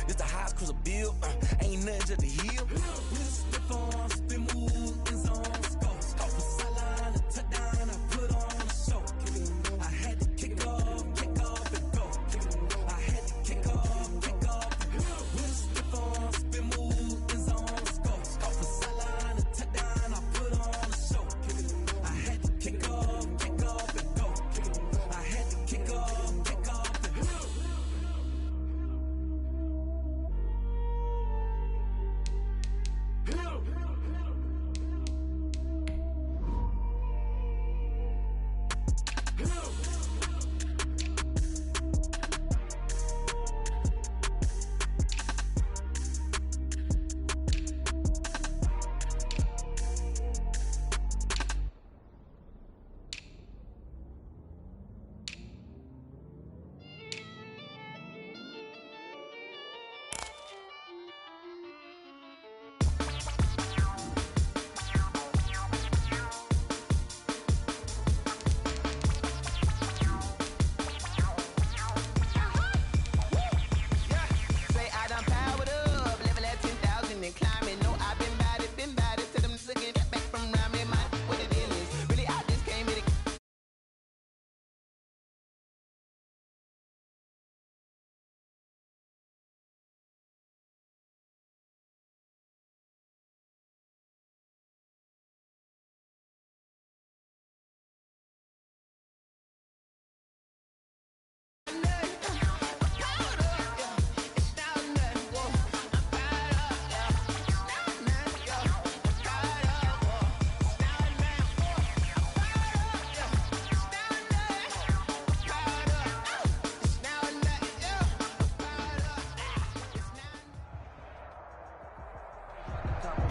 This the high cruiser bill, ain't nothing just to heal. With a stiff arm, spin move, in zone, scope. Scope for sideline, a touchdown, I put on a show. I had to kick off and go. I had to kick off and go. With a stiff arm, spin move, in zone, scope. Scope for sideline, a touchdown, I put on a show. I had to kick off and go. I had to kick off and go.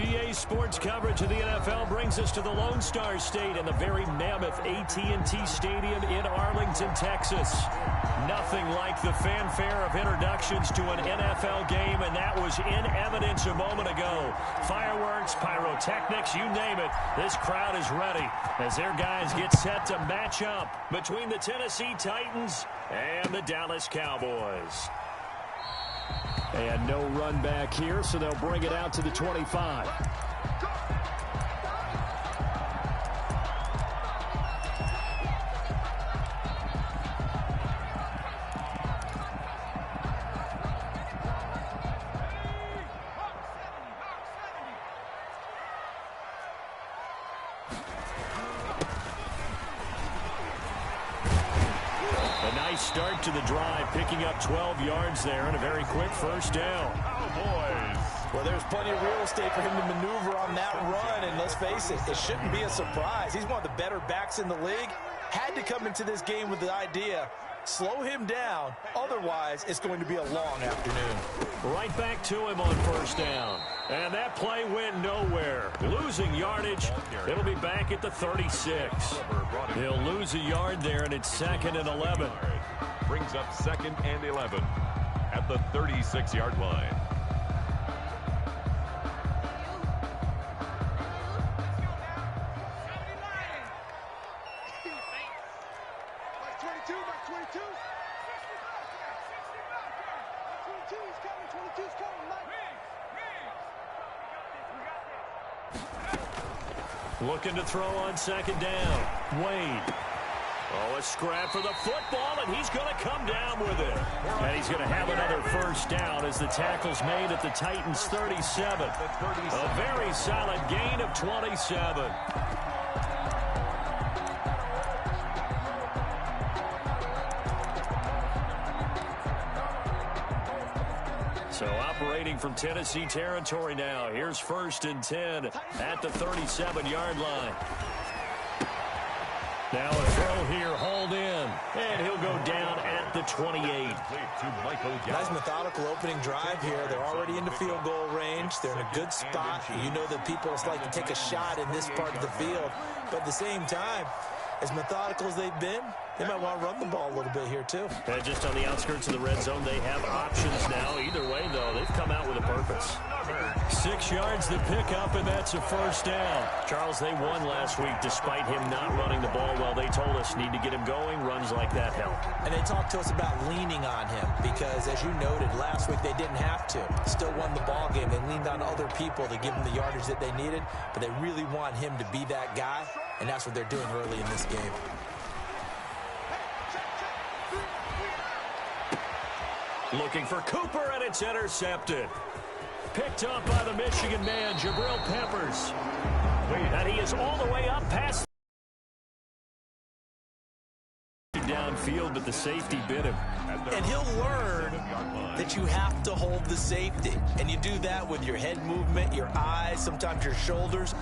EA Sports coverage of the NFL brings us to the Lone Star State and the very mammoth AT&T Stadium in Arlington, Texas. Nothing like the fanfare of introductions to an NFL game, and that was in evidence a moment ago. Fireworks, pyrotechnics, you name it. This crowd is ready as their guys get set to match up between the Tennessee Titans and the Dallas Cowboys. And no run back here, so they'll bring it out to the 25. Start to the drive, picking up 12 yards there and a very quick first down. Well, there's plenty of real estate for him to maneuver on that run, and let's face it, it shouldn't be a surprise. He's one of the better backs in the league. Had to come into this game with the idea, slow him down, otherwise it's going to be a long afternoon. Right back to him on first down. And that play went nowhere. Losing yardage, it'll be back at the 36. He'll lose a yard there, and it's 2nd and 11. Brings up 2nd and 11 at the 36-yard line. Looking to throw on 2nd down. Wade. Oh, a scrap for the football, and he's going to come down with it. And he's going to have another first down as the tackle's made at the Titans' 37. A very solid gain of 27. So operating from Tennessee territory now. Here's 1st and 10 at the 37-yard line. Now a throw here, hauled in, and he'll go down at the 28. Nice methodical opening drive here. They're already into field goal range. They're in a good spot. You know that people just like to take a shot in this part of the field. But at the same time, as methodical as they've been, they might want to run the ball a little bit here too. And just on the outskirts of the red zone, they have options now. Either way, though, they've come out with a purpose. 6 yards the pickup, and that's a first down. Charles, they won last week despite him not running the ball well. They told us need to get him going. Runs like that help. And they talked to us about leaning on him because, as you noted, last week they didn't have to. Still won the ball game. They leaned on other people to give them the yardage that they needed, but they really want him to be that guy, and that's what they're doing early in this game. Looking for Cooper, and it's intercepted. Picked up by the Michigan man, Jabril Peppers. And he is all the way up past downfield, but the safety bit him. And he'll learn that you have to hold the safety. And you do that with your head movement, your eyes, sometimes your shoulders.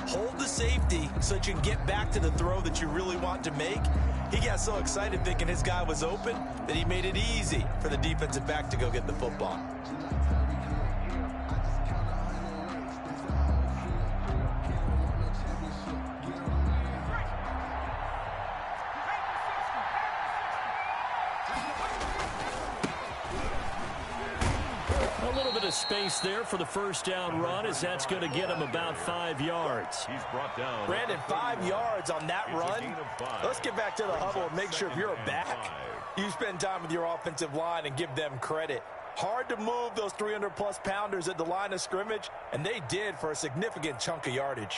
Hold the safety so that you can get back to the throw that you really want to make. He got so excited thinking his guy was open that he made it easy for the defensive back to go get the football. A little bit of space there for the first down run, as that's going to get him about 5 yards. He's brought down. Brandon, 5 yards on that run. Let's get back to the huddle and make sure if you're back, you spend time with your offensive line and give them credit. Hard to move those 300-plus pounders at the line of scrimmage, and they did for a significant chunk of yardage.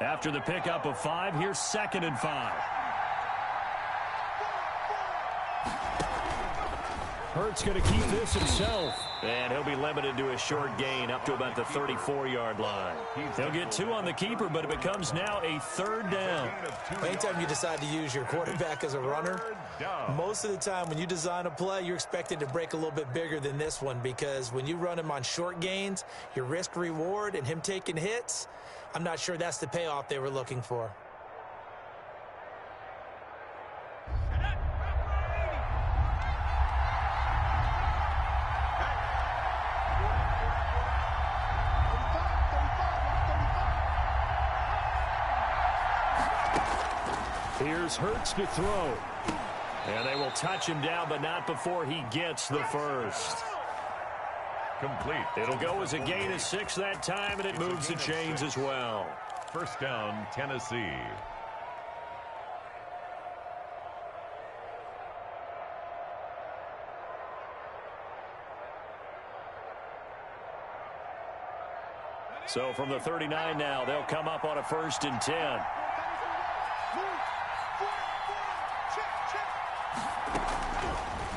After the pickup of 5, here's 2nd and 5. Hurts going to keep this himself. And he'll be limited to a short gain up to about the 34-yard line. He'll get 2 on the keeper, but it becomes now a 3rd down. Anytime you decide to use your quarterback as a runner, most of the time when you design a play, you're expected to break a little bit bigger than this one, because when you run him on short gains, your risk-reward and him taking hits, I'm not sure that's the payoff they were looking for. Here's Hurts to throw. And they will touch him down, but not before he gets the first. Complete. It'll go as a gain of 6 that time, and it moves the chains as well. First down, Tennessee. So from the 39 now, they'll come up on a 1st and 10.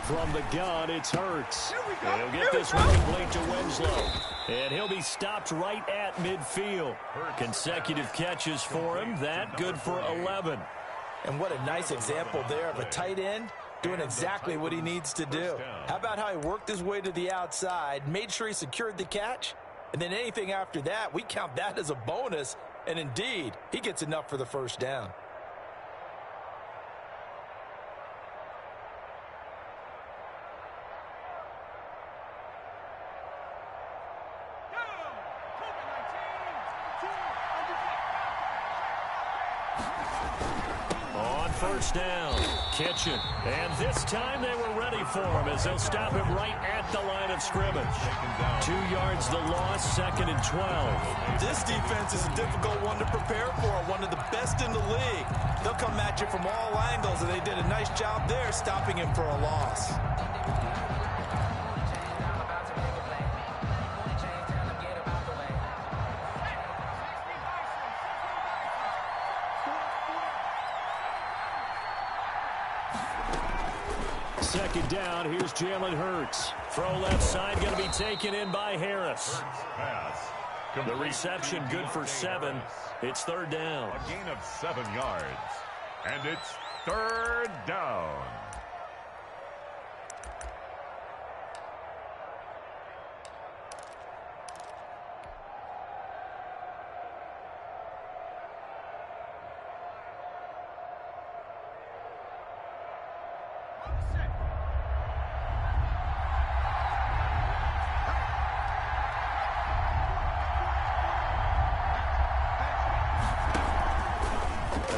From the gun, it's Hurts. He'll get this one complete to Winslow. And he'll be stopped right at midfield. Consecutive catches for him. That good for 11. And what a nice example there of a tight end doing exactly what he needs to do. How about how he worked his way to the outside, made sure he secured the catch, and then anything after that, we count that as a bonus. And indeed, he gets enough for the first down. First down, Kitchen. And this time they were ready for him as they'll stop him right at the line of scrimmage. 2 yards the loss, 2nd and 12. This defense is a difficult one to prepare for, one of the best in the league. They'll come at you from all angles, and they did a nice job there stopping him for a loss. Second down, here's Jalen Hurts. Throw left side, going to be taken in by Harris. The reception good for 7. It's 3rd down. A gain of 7 yards. And it's 3rd down.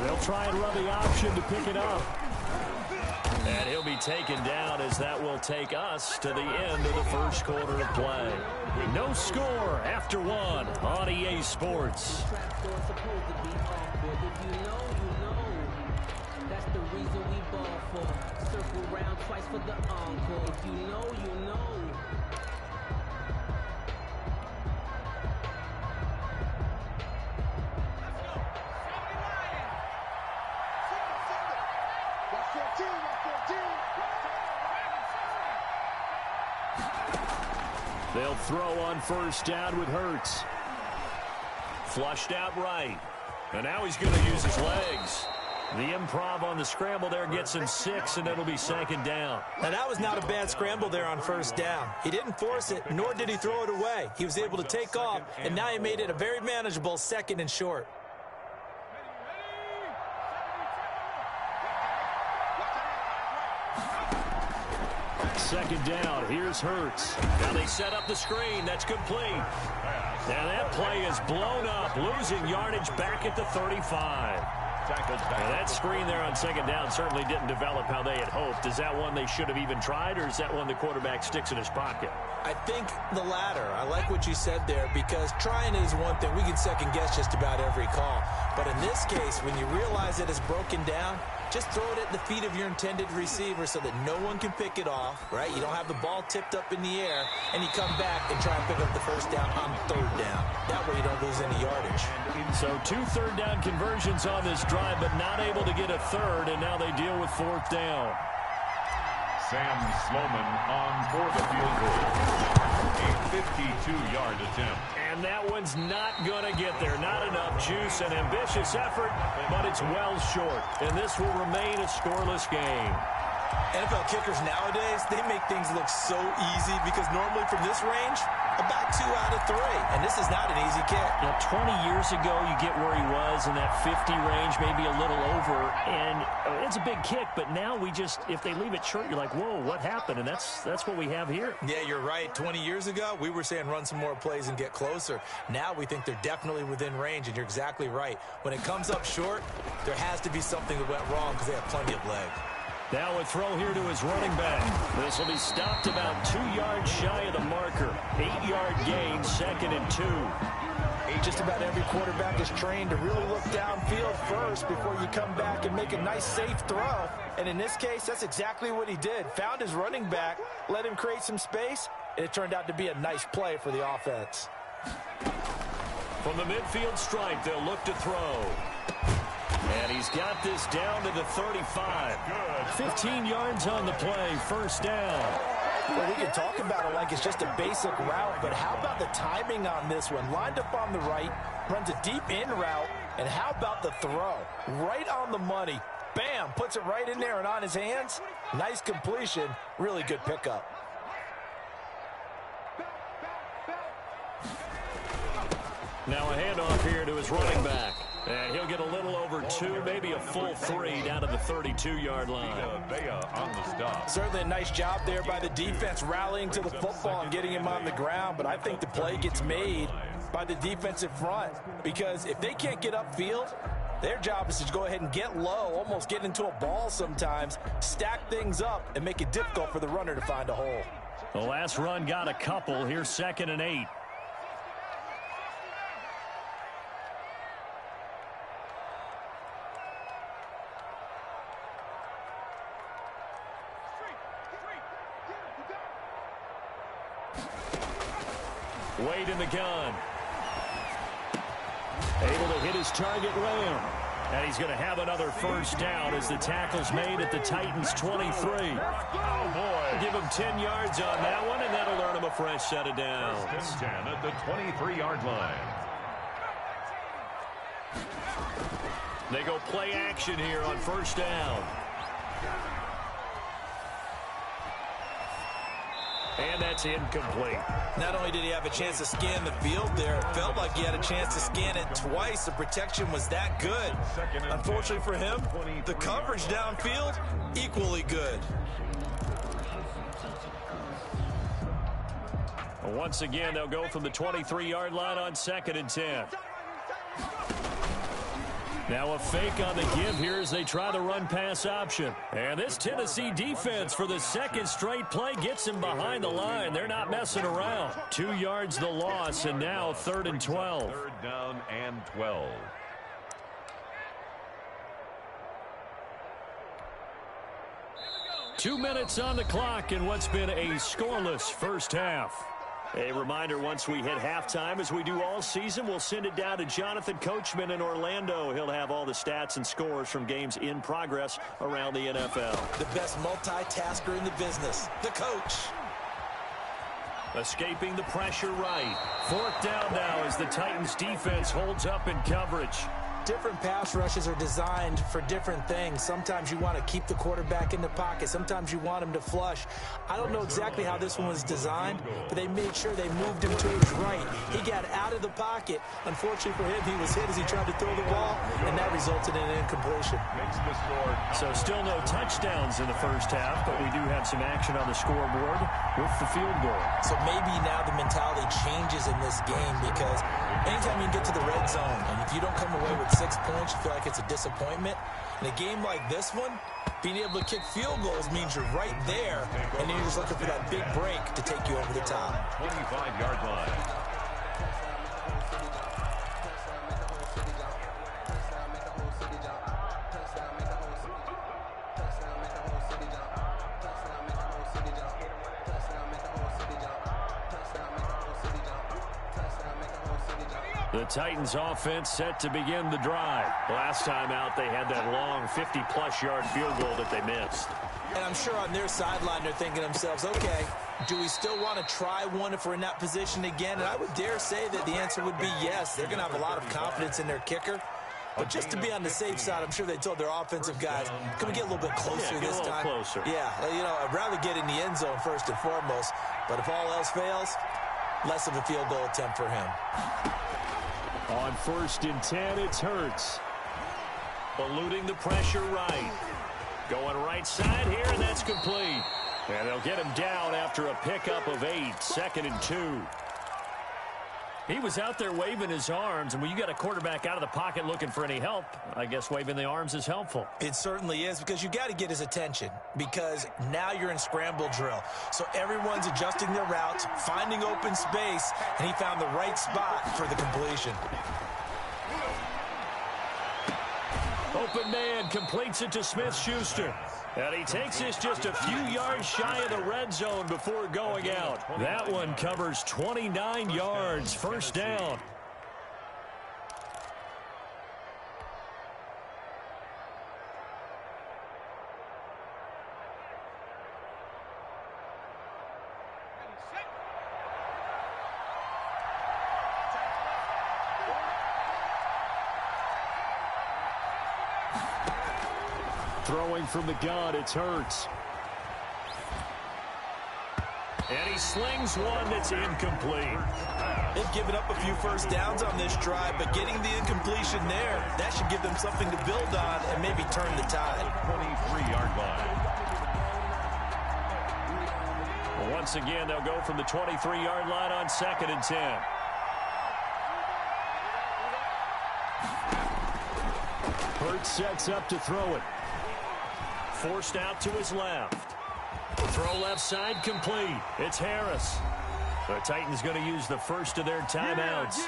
They'll try and run the option to pick it up. And he'll be taken down as that will take us to the end of the first quarter of play. No score after one on EA Sports. That's the reason we ball for. Circle round twice for the encore. If you know, you know. They'll throw on first down with Hurts. Flushed out right. And now he's going to use his legs. The improv on the scramble there gets him 6, and it'll be second down. Now, that was not a bad scramble there on first down. He didn't force it, nor did he throw it away. He was able to take off, and now he made it a very manageable 2nd and short. Second down. Here's Hurts. Now they set up the screen. That's complete. Now that play is blown up, losing yardage back at the 35. Now that screen there on second down certainly didn't develop how they had hoped. Is that one they should have even tried, or is that one the quarterback sticks in his pocket? I think the latter. I like what you said there, because trying is one thing. We can second guess just about every call. But in this case, when you realize that it's broken down, just throw it at the feet of your intended receiver so that no one can pick it off, right? You don't have the ball tipped up in the air, and you come back and try and pick up the first down on third down. That way you don't lose any yardage. So 2 third-down conversions on this drive, but not able to get a third, and now they deal with fourth down. Sam Sloman on for the field goal. A 52-yard attempt. And that one's not going to get there. Not enough juice. An ambitious effort, but it's well short. And this will remain a scoreless game. NFL kickers nowadays, they make things look so easy because normally from this range, about 2 out of 3. And this is not an easy kick. You know, 20 years ago, you get where he was in that 50 range, maybe a little over. And it's a big kick, but now we just, if they leave it short, you're like, whoa, what happened? And that's what we have here. Yeah, you're right. 20 years ago, we were saying run some more plays and get closer. Now we think they're definitely within range, and you're exactly right. When it comes up short, there has to be something that went wrong because they have plenty of leg. Now a throw here to his running back. This will be stopped about 2 yards shy of the marker. 8-yard gain, 2nd and 2. Just about every quarterback is trained to really look downfield first before you come back and make a nice, safe throw. And in this case, that's exactly what he did. Found his running back, let him create some space, and it turned out to be a nice play for the offense. From the midfield stripe, they'll look to throw. And he's got this down to the 35. 15 yards on the play, first down. Well, we can talk about it like it's just a basic route, but how about the timing on this one? Lined up on the right, runs a deep in route, and how about the throw? Right on the money. Bam, puts it right in there and on his hands. Nice completion, really good pickup. Now a handoff here to his running back. And he'll get a little over 2, maybe a full 3 down to the 32-yard line. On the stop. Certainly a nice job there by the defense rallying to the football and getting him on the ground, but I think the play gets made by the defensive front because if they can't get upfield, their job is to go ahead and get low, almost get into a ball sometimes, stack things up, and make it difficult for the runner to find a hole. The last run got a couple. Here's 2nd and 8. Wade in the gun. Able to hit his target, Lamb. And he's going to have another first down as the tackle's made at the Titans' 23. Oh, boy. Give him 10 yards on that one, and that'll earn him a fresh set of downs. 10 at the 23-yard line. They go play action here on first down. And that's incomplete. Not only did he have a chance to scan the field there, it felt like he had a chance to scan it twice. The protection was that good. Unfortunately for him, the coverage downfield, equally good. Once again, they'll go from the 23-yard line on 2nd and 10. Now a fake on the give here as they try the run-pass option. And this Tennessee defense for the second straight play gets him behind the line. They're not messing around. 2 yards the loss, and now 3rd and 12. 3rd down and 12. Two minutes on the clock in what's been a scoreless first half. A reminder, once we hit halftime, as we do all season, we'll send it down to Jonathan Coachman in Orlando. He'll have all the stats and scores from games in progress around the NFL. The best multitasker in the business, the coach. Escaping the pressure right. 4th down now as the Titans defense holds up in coverage. Different pass rushes are designed for different things. Sometimes you want to keep the quarterback in the pocket. Sometimes you want him to flush. I don't know exactly how this one was designed, but they made sure they moved him to his right. He got out of the pocket. Unfortunately for him, he was hit as he tried to throw the ball, and that resulted in an incompletion. So still no touchdowns in the first half, but we do have some action on the scoreboard with the field goal. So maybe now the mentality changes in this game, because anytime you get to the red zone, and if you don't come away with 6 points, you feel like it's a disappointment. In a game like this one, being able to kick field goals means you're right there, and you're just looking for that big break to take you over the top. 25-yard line. The Titans offense set to begin the drive. Last time out, they had that long 50-plus yard field goal that they missed. And I'm sure on their sideline they're thinking to themselves, okay, do we still want to try one if we're in that position again? And I would dare say that the answer would be yes. They're going to have a lot of confidence in their kicker. But just to be on the safe side, I'm sure they told their offensive guys, can we get a little bit closer this time? Closer. Yeah, you know, I'd rather get in the end zone first and foremost. But if all else fails, less of a field goal attempt for him. On 1st and 10, it's Hurts. Eluding the pressure right. Going right side here, and that's complete. And they'll get him down after a pickup of 8, 2nd and 2. He was out there waving his arms, and when you got a quarterback out of the pocket looking for any help, I guess waving the arms is helpful. It certainly is, because you got to get his attention, because now you're in scramble drill. So everyone's adjusting their routes, finding open space, and he found the right spot for the completion. Open man completes it to Smith-Schuster. And he takes this just a few yards shy of the red zone before going out. That one covers 29 yards, 1st down. Throwing from the gun, it's Hurts. And he slings one that's incomplete. They've given up a few first downs on this drive, but getting the incompletion there, that should give them something to build on and maybe turn the tide. 23-yard line. Well, once again, they'll go from the 23-yard line on 2nd and 10. Hurts sets up to throw it. Forced out to his left. Throw left side complete. It's Harris. The Titans going to use the first of their timeouts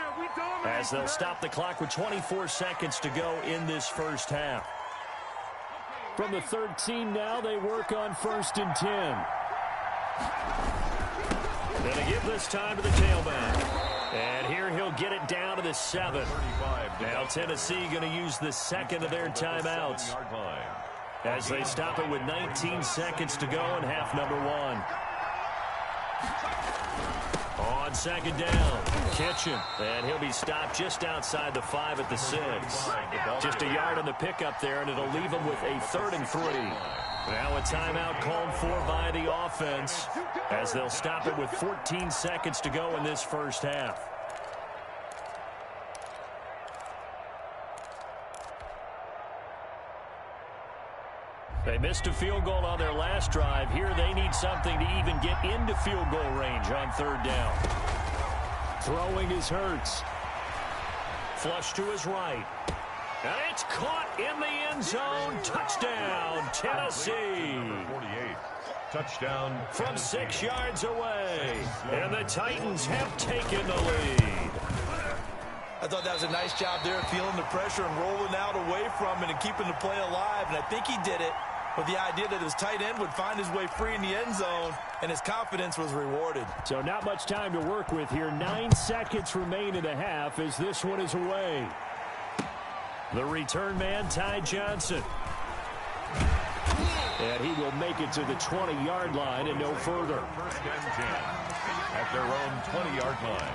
as they'll stop the clock with 24 seconds to go in this first half. From the 13 now, they work on 1st and 10. Going to give this time to the tailback. And here he'll get it down to the 7. Now Tennessee going to use the second of their timeouts as they stop it with 19 seconds to go in half number 1. On 2nd down, Kitchen, and he'll be stopped just outside the 5 at the 6. Just a yard on the pickup there, and it'll leave him with a 3rd and 3. Now a timeout called for by the offense as they'll stop it with 14 seconds to go in this first half. They missed a field goal on their last drive. Here they need something to even get into field goal range on 3rd down. Throwing is Hurts. Flush to his right. And it's caught in the end zone. Touchdown, Tennessee. 48. Touchdown. From 6 yards away. And the Titans have taken the lead. I thought that was a nice job there, feeling the pressure and rolling out away from it and keeping the play alive. And I think he did it with the idea that his tight end would find his way free in the end zone, and his confidence was rewarded. So not much time to work with here. 9 seconds remain in the half as this one is away. The return man, Ty Johnson. And he will make it to the 20-yard line and no further. First and 10 at their own 20-yard line.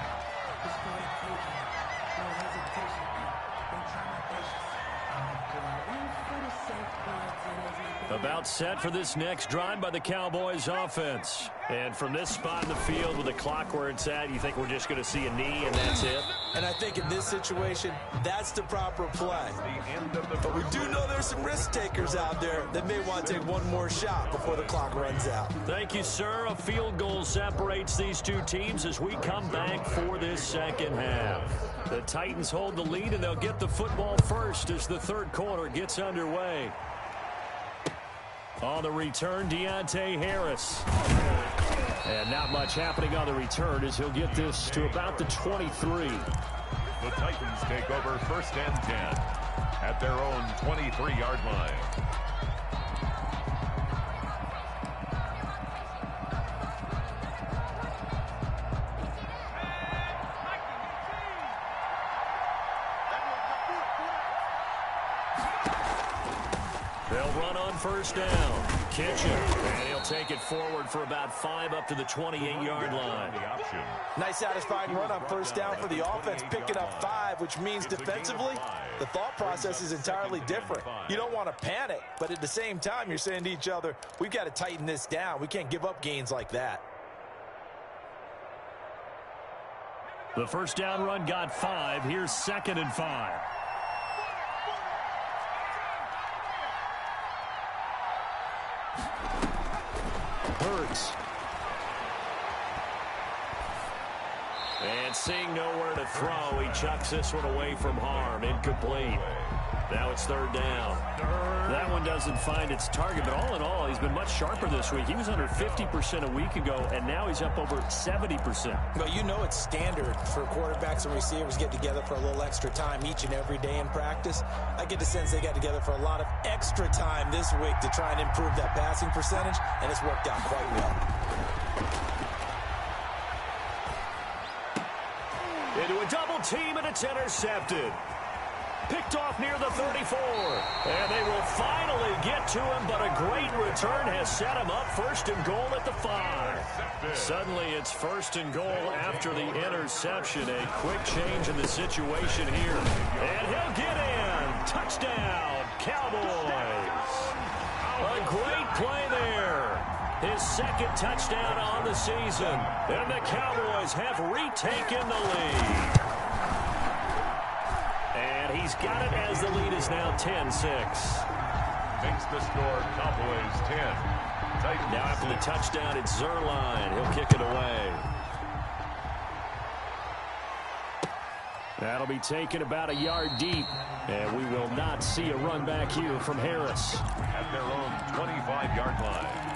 About set for this next drive by the Cowboys offense. And from this spot in the field with the clock where it's at, you think we're just going to see a knee and that's it? And I think in this situation, that's the proper play. But we do know there's some risk takers out there that may want to take one more shot before the clock runs out. Thank you, sir. A field goal separates these two teams as we come back for this second half. The Titans hold the lead, and they'll get the football first as the third quarter gets underway. On the return, Deontay Harris. And not much happening on the return as he'll get this to about the 23. The Titans take over first and 10 at their own 23-yard line. They'll run on first down. Kitchen. And he'll take it forward for about 5 up to the 28-yard line. Nice satisfying run on first down for the offense, picking up 5, which means defensively, the thought process is entirely different. You don't want to panic, but at the same time, you're saying to each other, we've got to tighten this down. We can't give up gains like that. The first down run got 5. Here's 2nd and 5. Hurts. And seeing nowhere to throw, he chucks this one away from harm. Incomplete. Now it's 3rd down. That one doesn't find its target, but all in all, he's been much sharper this week. He was under 50% a week ago, and now he's up over 70%. But you know it's standard for quarterbacks and receivers get together for a little extra time each and every day in practice. I get the sense they got together for a lot of extra time this week to try and improve that passing percentage, and it's worked out quite well. Into a double team, and it's intercepted. Picked off near the 34. And they will finally get to him, but a great return has set him up. 1st and goal at the 5. Suddenly it's 1st and goal after the interception. A quick change in the situation here. And he'll get in. Touchdown, Cowboys. A great play there. His 2nd touchdown on the season. And the Cowboys have retaken the lead. And he's got it as the lead is now 10-6. Makes the score Cowboys 10. Titans now after the touchdown, it's Zerline. He'll kick it away. That'll be taken about a yard deep. And we will not see a run back here from Harris. At their own 25-yard line.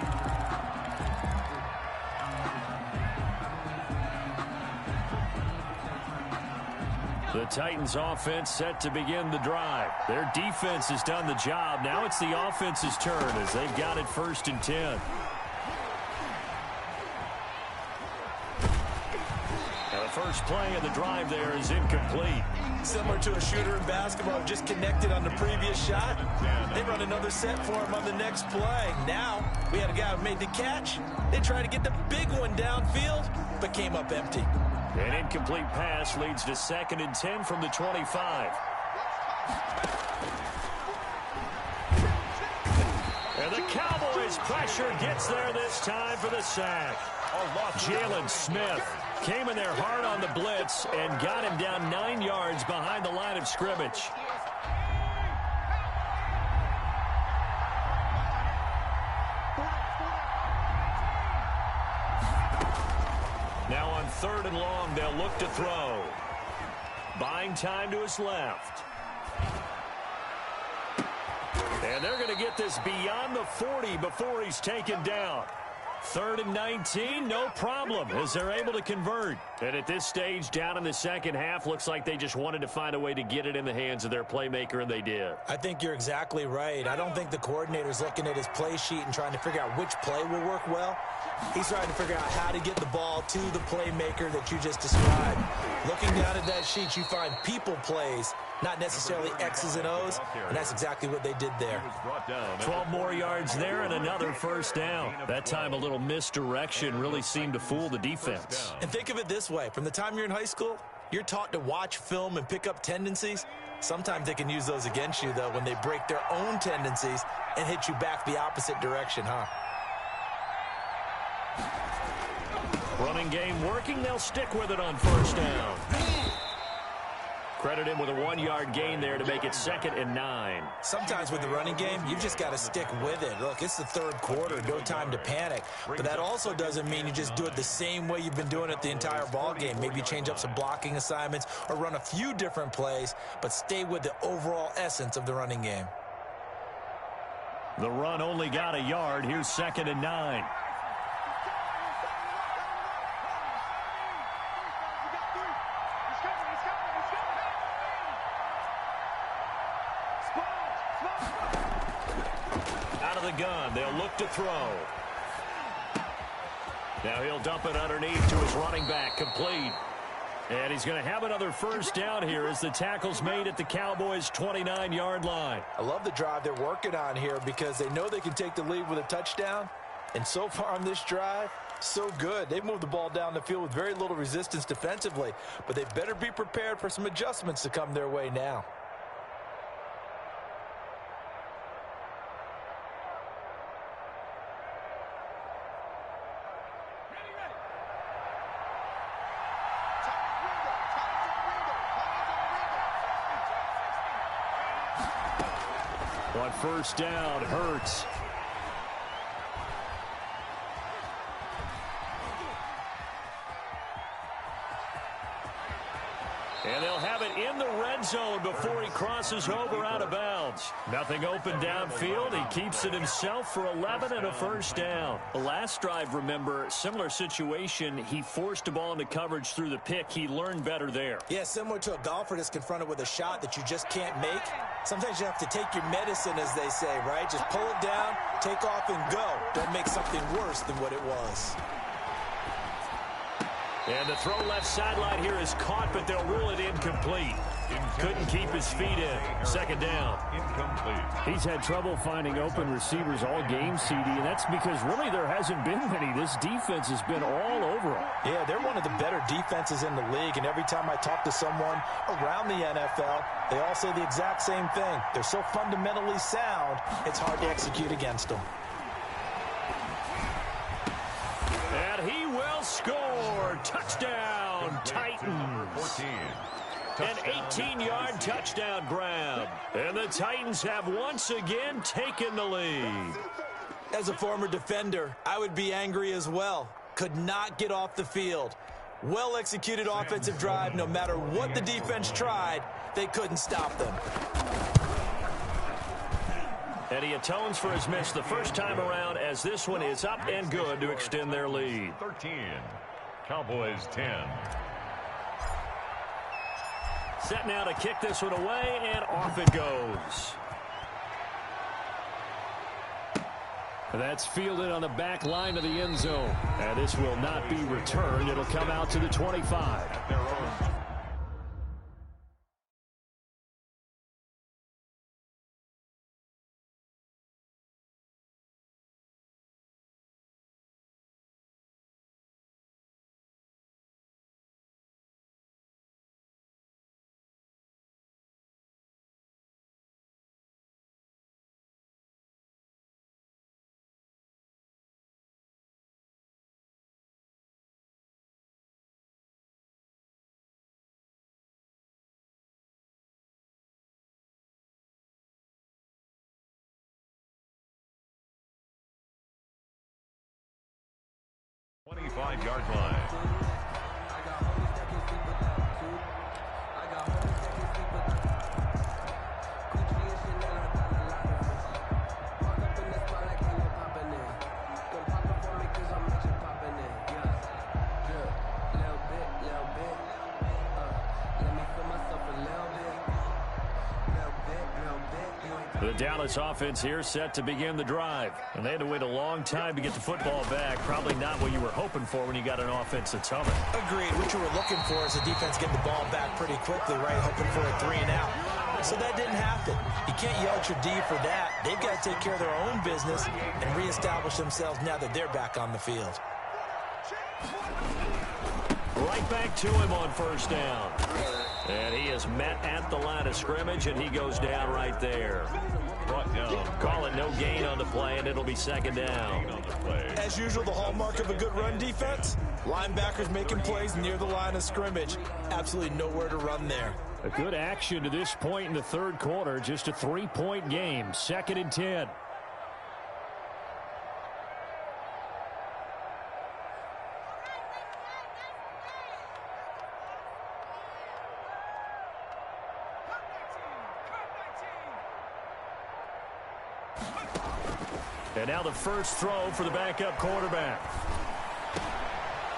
The Titans offense set to begin the drive. Their defense has done the job. Now it's the offense's turn as they've got it 1st and 10. Now the first play of the drive there is incomplete. Similar to a shooter in basketball, just connected on the previous shot. They run another set for him on the next play. Now we had a guy who made the catch. They tried to get the big one downfield, but came up empty. An incomplete pass leads to 2nd and 10 from the 25. And the Cowboys pressure gets there this time for the sack. Jalen Smith came in there hard on the blitz and got him down 9 yards behind the line of scrimmage. Now on 3rd and long, they'll look to throw. Buying time to his left. And they're going to get this beyond the 40 before he's taken down. 3rd and 19, no problem, as they're able to convert. And at this stage, down in the second half, looks like they just wanted to find a way to get it in the hands of their playmaker, and they did. I think you're exactly right. I don't think the coordinator's looking at his play sheet and trying to figure out which play will work well. He's trying to figure out how to get the ball to the playmaker that you just described. Looking down at that sheet, you find people plays, not necessarily X's and O's, and that's exactly what they did there. 12 more yards there and another first down. That time a little misdirection really seemed to fool the defense. And think of it this way. From the time you're in high school, you're taught to watch film and pick up tendencies. Sometimes they can use those against you, though, when they break their own tendencies and hit you back the opposite direction, huh? Running game working. They'll stick with it on first down. Credit him with a 1-yard gain there to make it 2nd and 9. Sometimes with the running game, you've just got to stick with it. Look, it's the 3rd quarter, no time to panic. But that also doesn't mean you just do it the same way you've been doing it the entire ball game. Maybe change up some blocking assignments or run a few different plays, but stay with the overall essence of the running game. The run only got a yard. Here's 2nd and 9. Gun. They'll look to throw. Now he'll dump it underneath to his running back, complete. And he's going to have another first down here as the tackle's made at the Cowboys' 29-yard line. I love the drive they're working on here because they know they can take the lead with a touchdown. And so far on this drive, so good. They've moved the ball down the field with very little resistance defensively, but they better be prepared for some adjustments to come their way now. On first down, Hurts. And they'll have it in the red zone before he crosses over out of bounds. Nothing open downfield. He keeps it himself for 11 and a first down. The last drive, remember, similar situation. He forced a ball into coverage through the pick. He learned better there. Yeah, similar to a golfer that's confronted with a shot that you just can't make. Sometimes you have to take your medicine, as they say, right? Just pull it down, take off, and go. Don't make something worse than what it was. And the throw left sideline here is caught, but they'll rule it incomplete. Couldn't keep his feet in. 2nd down. Incomplete. He's had trouble finding open receivers all game, CD, and that's because really there hasn't been many. This defense has been all over him. Yeah, they're one of the better defenses in the league, and every time I talk to someone around the NFL, they all say the exact same thing. They're so fundamentally sound, it's hard to execute against them. And he will score. Touchdown, Titans. An 18-yard touchdown grab. And the Titans have once again taken the lead. As a former defender, I would be angry as well. Could not get off the field. Well-executed offensive drive. No matter what the defense tried, they couldn't stop them. And he atones for his miss the first time around, as this one is up and good to extend their lead. 13. Cowboys 10. Set now to kick this one away, and off it goes. That's fielded on the back line of the end zone. And this will not be returned. It'll come out to the 25. At their own. Five-yard line. The Dallas offense here set to begin the drive. And they had to wait a long time to get the football back. Probably not what you were hoping for when you got an offense that's humming. Agreed. What you were looking for is the defense getting the ball back pretty quickly, right? Hoping for a 3 and out. So that didn't happen. You can't yell at your D for that. They've got to take care of their own business and reestablish themselves now that they're back on the field. Right back to him on first down. And he is met at the line of scrimmage, and he goes down right there. Brought down. Call it no gain on the play, and it'll be second down. As usual, the hallmark of a good run defense, linebackers making plays near the line of scrimmage. Absolutely nowhere to run there. A good action to this point in the third quarter. Just a 3-point game. 2nd and 10. And now the first throw for the backup quarterback.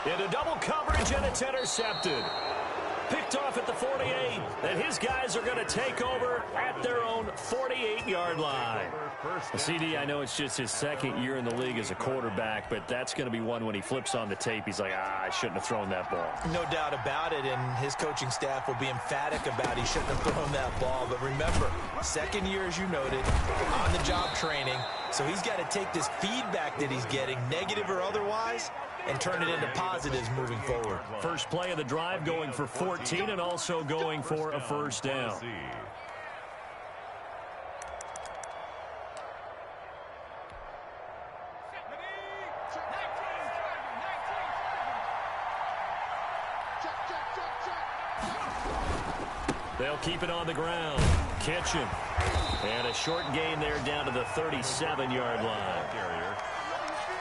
Into double coverage, and it's intercepted. Picked off at the 48, and his guys are going to take over at their own 48-yard line. CD, I know it's just his second year in the league as a quarterback, but that's going to be one when he flips on the tape. He's like, I shouldn't have thrown that ball. No doubt about it, and his coaching staff will be emphatic about he shouldn't have thrown that ball. But remember, second year, as you noted, on-the-job training, so he's got to take this feedback that he's getting, negative or otherwise, and turn it into positives moving forward. First play of the drive going for 14 and also going for a first down. They'll keep it on the ground. Kitchen. And a short gain there down to the 37-yard line.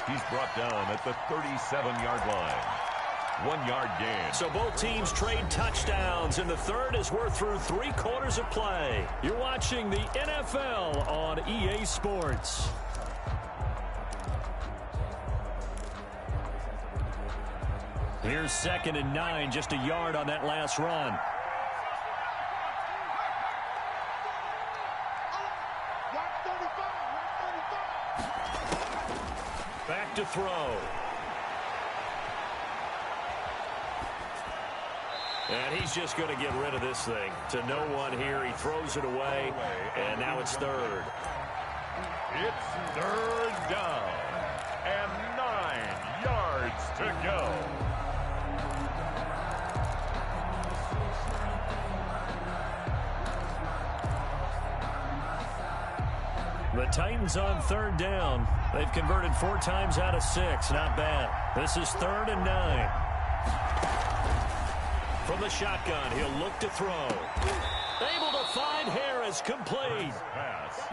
He's brought down at the 37-yard line. 1-yard gain. So both teams trade touchdowns, and the third as we're through 3 quarters of play. You're watching the NFL on EA Sports. Here's 2nd and 9, just a yard on that last run. Back to throw. And he's just going to get rid of this thing. To no one here. He throws it away, and now it's third. It's third down, and 9 yards to go. The Titans on third down. They've converted 4 times out of 6. Not bad. This is 3rd and 9. From the shotgun, he'll look to throw. Able to find Harris, complete.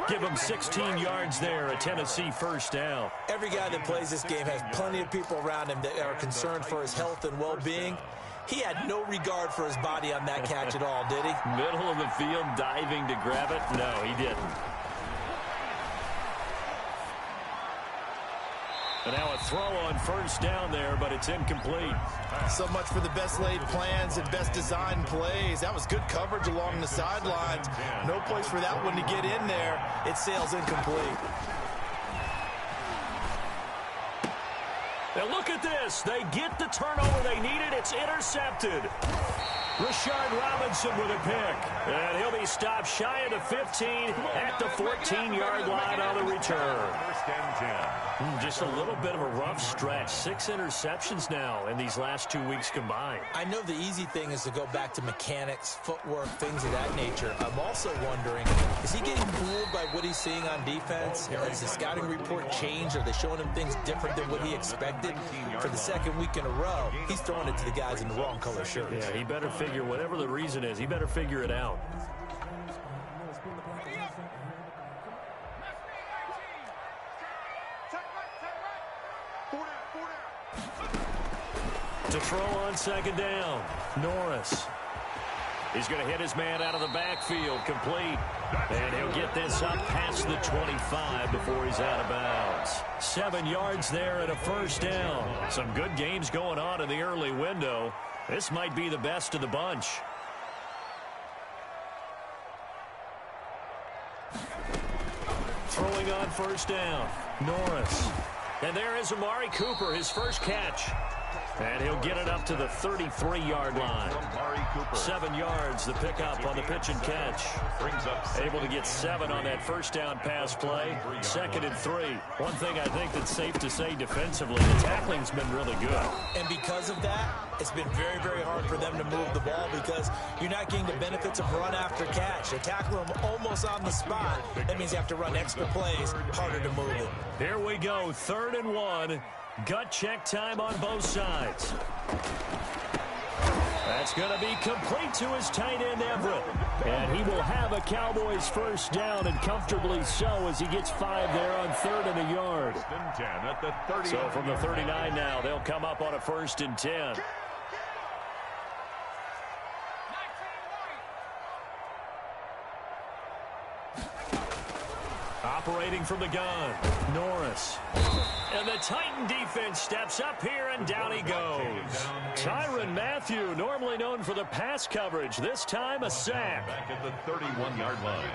Give him 16 yards there, a Tennessee first down. Every guy that plays this game has plenty of people around him that are concerned for his health and well-being. He had no regard for his body on that catch at all, did he? Middle of the field, diving to grab it? No, he didn't. And now a throw on first down there, but it's incomplete. So much for the best laid plans and best designed plays. That was good coverage along the sidelines. No place for that one to get in there. It sails incomplete. Now look at this. They get the turnover they needed. It's intercepted. Rashard Robinson with a pick. And he'll be stopped shy of the 15 at the 14-yard line on the return. First and 10. Just a little bit of a rough stretch. 6 interceptions now in these last 2 weeks combined. I know the easy thing is to go back to mechanics, footwork, things of that nature. I'm also wondering, is he getting fooled by what he's seeing on defense? Has the scouting report changed? Are they showing him things different than what he expected? For the second week in a row, he's throwing it to the guys in the wrong color shirts. Yeah, he better figure, whatever the reason is, he better figure it out. To throw on second down, Norris. He's going to hit his man out of the backfield, complete. And he'll get this up past the 25 before he's out of bounds. 7 yards there and a first down. Some good games going on in the early window. This might be the best of the bunch. looking on first down. Norris. And there is Amari Cooper, his first catch. And he'll get it up to the 33-yard line. 7 yards, the pickup on the pitch and catch. Able to get 7 on that first down pass play. 2nd and 3. One thing I think that's safe to say defensively, the tackling's been really good. And because of that, it's been very, very hard for them to move the ball because you're not getting the benefits of run after catch. They tackle them almost on the spot. That means you have to run extra plays, harder to move it. Here we go, 3rd and 1. Gut check time on both sides. That's going to be complete to his tight end, Everett. And he will have a Cowboys first down, and comfortably so, as he gets 5 there on 3rd and a yard. So from the 39 now, they'll come up on a 1st and 10. Operating from the gun, Norris. And the Titan defense steps up here, and down he goes. Tyrann Mathieu, normally known for the pass coverage, this time a sack. Back at the 31-yard line.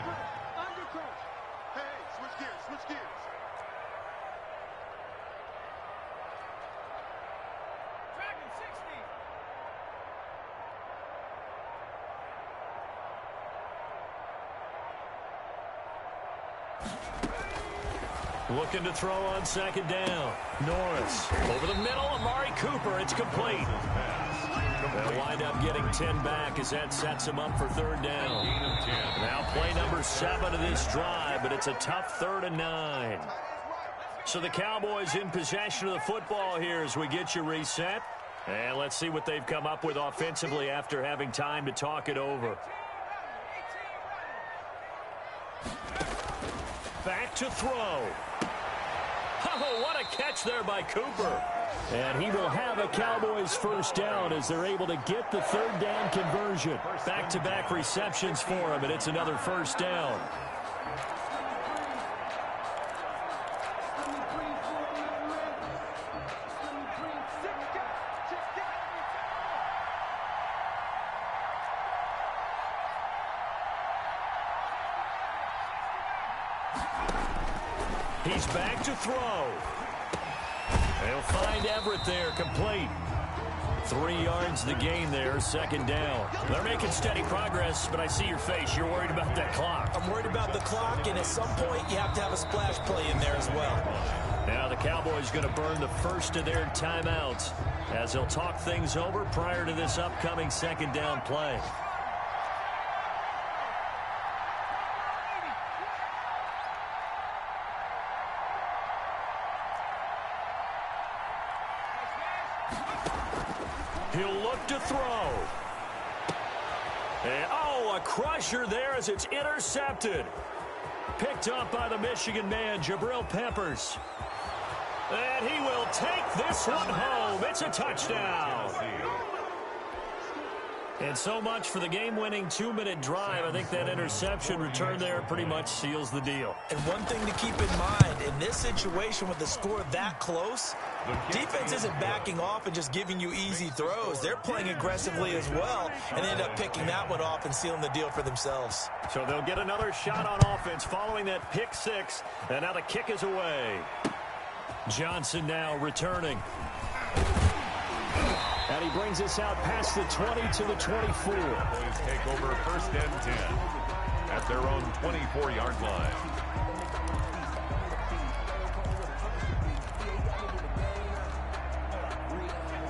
Looking to throw on 2nd down. Norris over the middle. Amari Cooper. It's complete. They'll wind up getting 10 back as that sets him up for 3rd down. Now play number 7 of this drive, but it's a tough 3rd and 9. So the Cowboys in possession of the football here as we get you reset. And let's see what they've come up with offensively after having time to talk it over. Back to throw. Oh, what a catch there by Cooper. And he will have a Cowboys first down as they're able to get the 3rd down conversion. Back-to-back receptions for him, and it's another first down. He's back to throw. They'll find Everett there, complete. 3 yards the gain there, 2nd down. They're making steady progress, but I see your face. You're worried about that clock. I'm worried about the clock, and at some point you have to have a splash play in there as well. Now the Cowboys going to burn the first of their timeouts as they'll talk things over prior to this upcoming 2nd down play. He'll look to throw. And, oh, a crusher there as it's intercepted. Picked up by the Michigan man, Jabril Peppers. And he will take this one home. It's a touchdown. And so much for the game-winning 2-minute drive. I think that interception return there pretty much seals the deal. And one thing to keep in mind, in this situation with the score that close, defense isn't backing off and just giving you easy throws. They're playing aggressively as well, and they end up picking that one off and sealing the deal for themselves. So they'll get another shot on offense following that pick 6, and now the kick is away. Johnson now returning. And he brings us out past the 20 to the 24. Cowboys take over 1st and 10 at their own 24-yard line.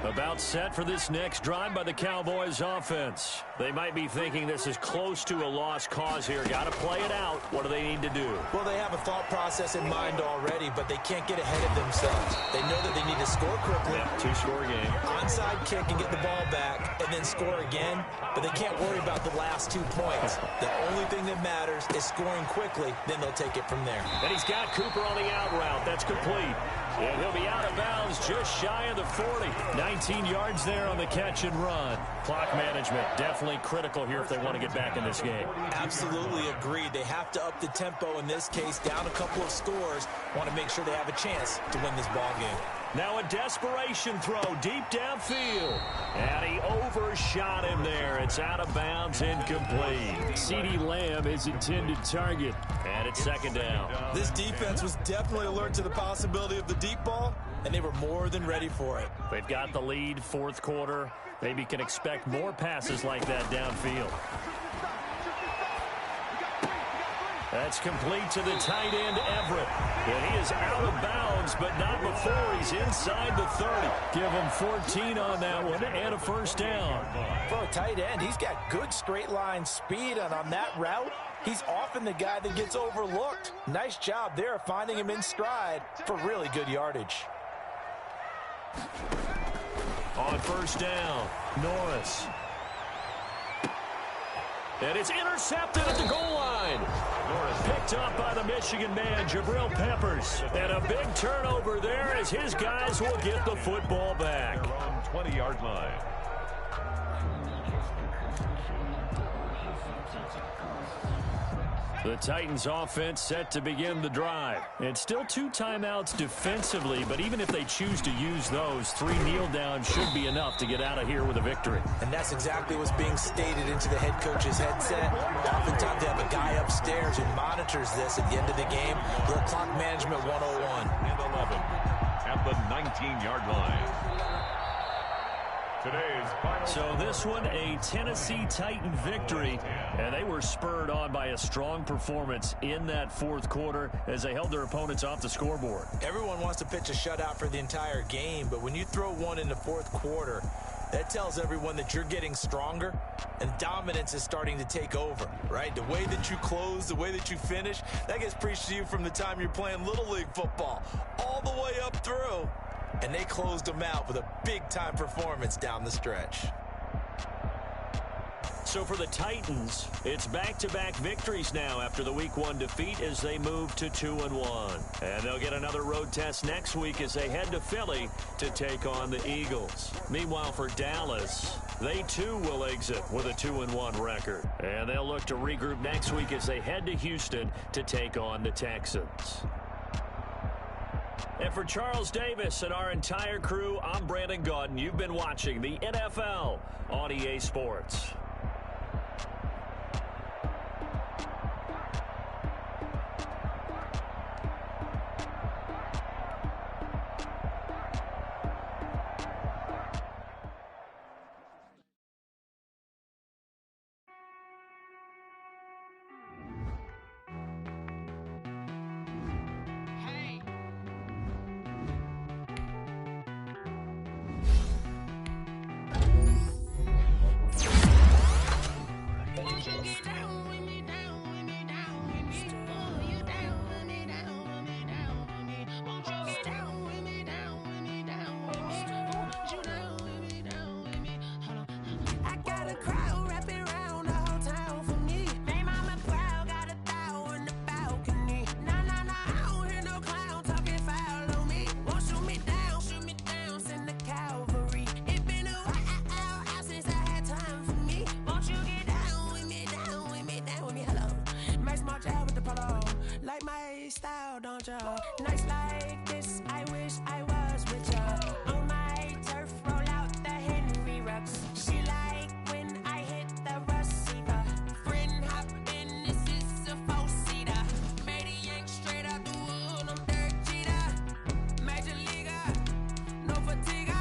About set for this next drive by the Cowboys offense. They might be thinking this is close to a lost cause here. Got to play it out. What do they need to do? Well, they have a thought process in mind already, but they can't get ahead of themselves. They know that they need to score quickly. Yeah, 2-score game. Onside kick and get the ball back and then score again, but they can't worry about the last 2 points. The only thing that matters is scoring quickly, then they'll take it from there. And he's got Cooper on the out route. That's complete. And he'll be out of bounds just shy of the 40. 19 yards there on the catch and run. Clock management definitely critical here if they want to get back in this game. Absolutely agreed. They have to up the tempo in this case, down a couple of scores. Want to make sure they have a chance to win this ball game. Now a desperation throw deep downfield. And he overshot him there. It's out of bounds, incomplete. CeeDee Lamb, his intended target. And it's second down. This defense was definitely alert to the possibility of the deep ball, and they were more than ready for it. They've got the lead, fourth quarter. Maybe can expect more passes like that downfield. That's complete to the tight end, Everett. And he is out of bounds, but not before he's inside the 30. Give him 14 on that one and a first down. For a tight end, he's got good straight line speed, and on that route, he's often the guy that gets overlooked. Nice job there finding him in stride for really good yardage. On first down, Norris. And it's intercepted at the goal line. Picked up by the Michigan man, Jabril Peppers. And a big turnover there as his guys will get the football back. Their own 20-yard line. The Titans offense set to begin the drive. And still 2 timeouts defensively, but even if they choose to use those, 3 kneel downs should be enough to get out of here with a victory. And that's exactly what's being stated into the head coach's headset. Oftentimes they have a guy upstairs who monitors this at the end of the game. Little clock management 101. And 11 at the 19-yard line. Today's final. So this one, a Tennessee Titan victory, and they were spurred on by a strong performance in that fourth quarter as they held their opponents off the scoreboard. Everyone wants to pitch a shutout for the entire game, but when you throw one in the fourth quarter, that tells everyone that you're getting stronger and dominance is starting to take over, right? The way that you close, the way that you finish, that gets preached to you from the time you're playing Little League football all the way up through. And they closed them out with a big-time performance down the stretch. So for the Titans, it's back-to-back victories now after the Week 1 defeat as they move to 2-1. And they'll get another road test next week as they head to Philly to take on the Eagles. Meanwhile, for Dallas, they too will exit with a 2-1 record. And they'll look to regroup next week as they head to Houston to take on the Texans. And for Charles Davis and our entire crew, I'm Brandon Gaudin. You've been watching the NFL on EA Sports. Nights like this, I wish I was with ya. On my turf, roll out the Henry Rux. She like when I hit the receiver. Friend hop in, this is a four-seater. Made a yank straight out the wood, I'm dirt cheater. Major leaguer, no fatigue.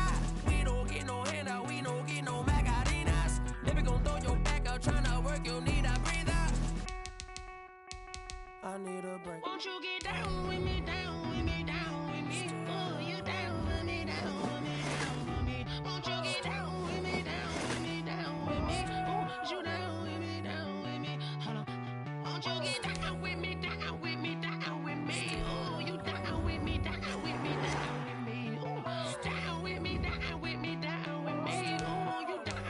We don't get no handout, we don't get no Macarinas. Never gon' throw your back out, tryna work, you need a breather. I need a break. Won't you get down with me, down with me, down with me? Oh, you down with me, down with me, down with me. Won't you get down with me, down with me, down with me? Oh, you down with me, down with me? Hold on. Won't you get down with me, down with me, down with me? Oh, you down with me, down with me, down with me? Oh, down with me, down with me, down with me? Oh, you down.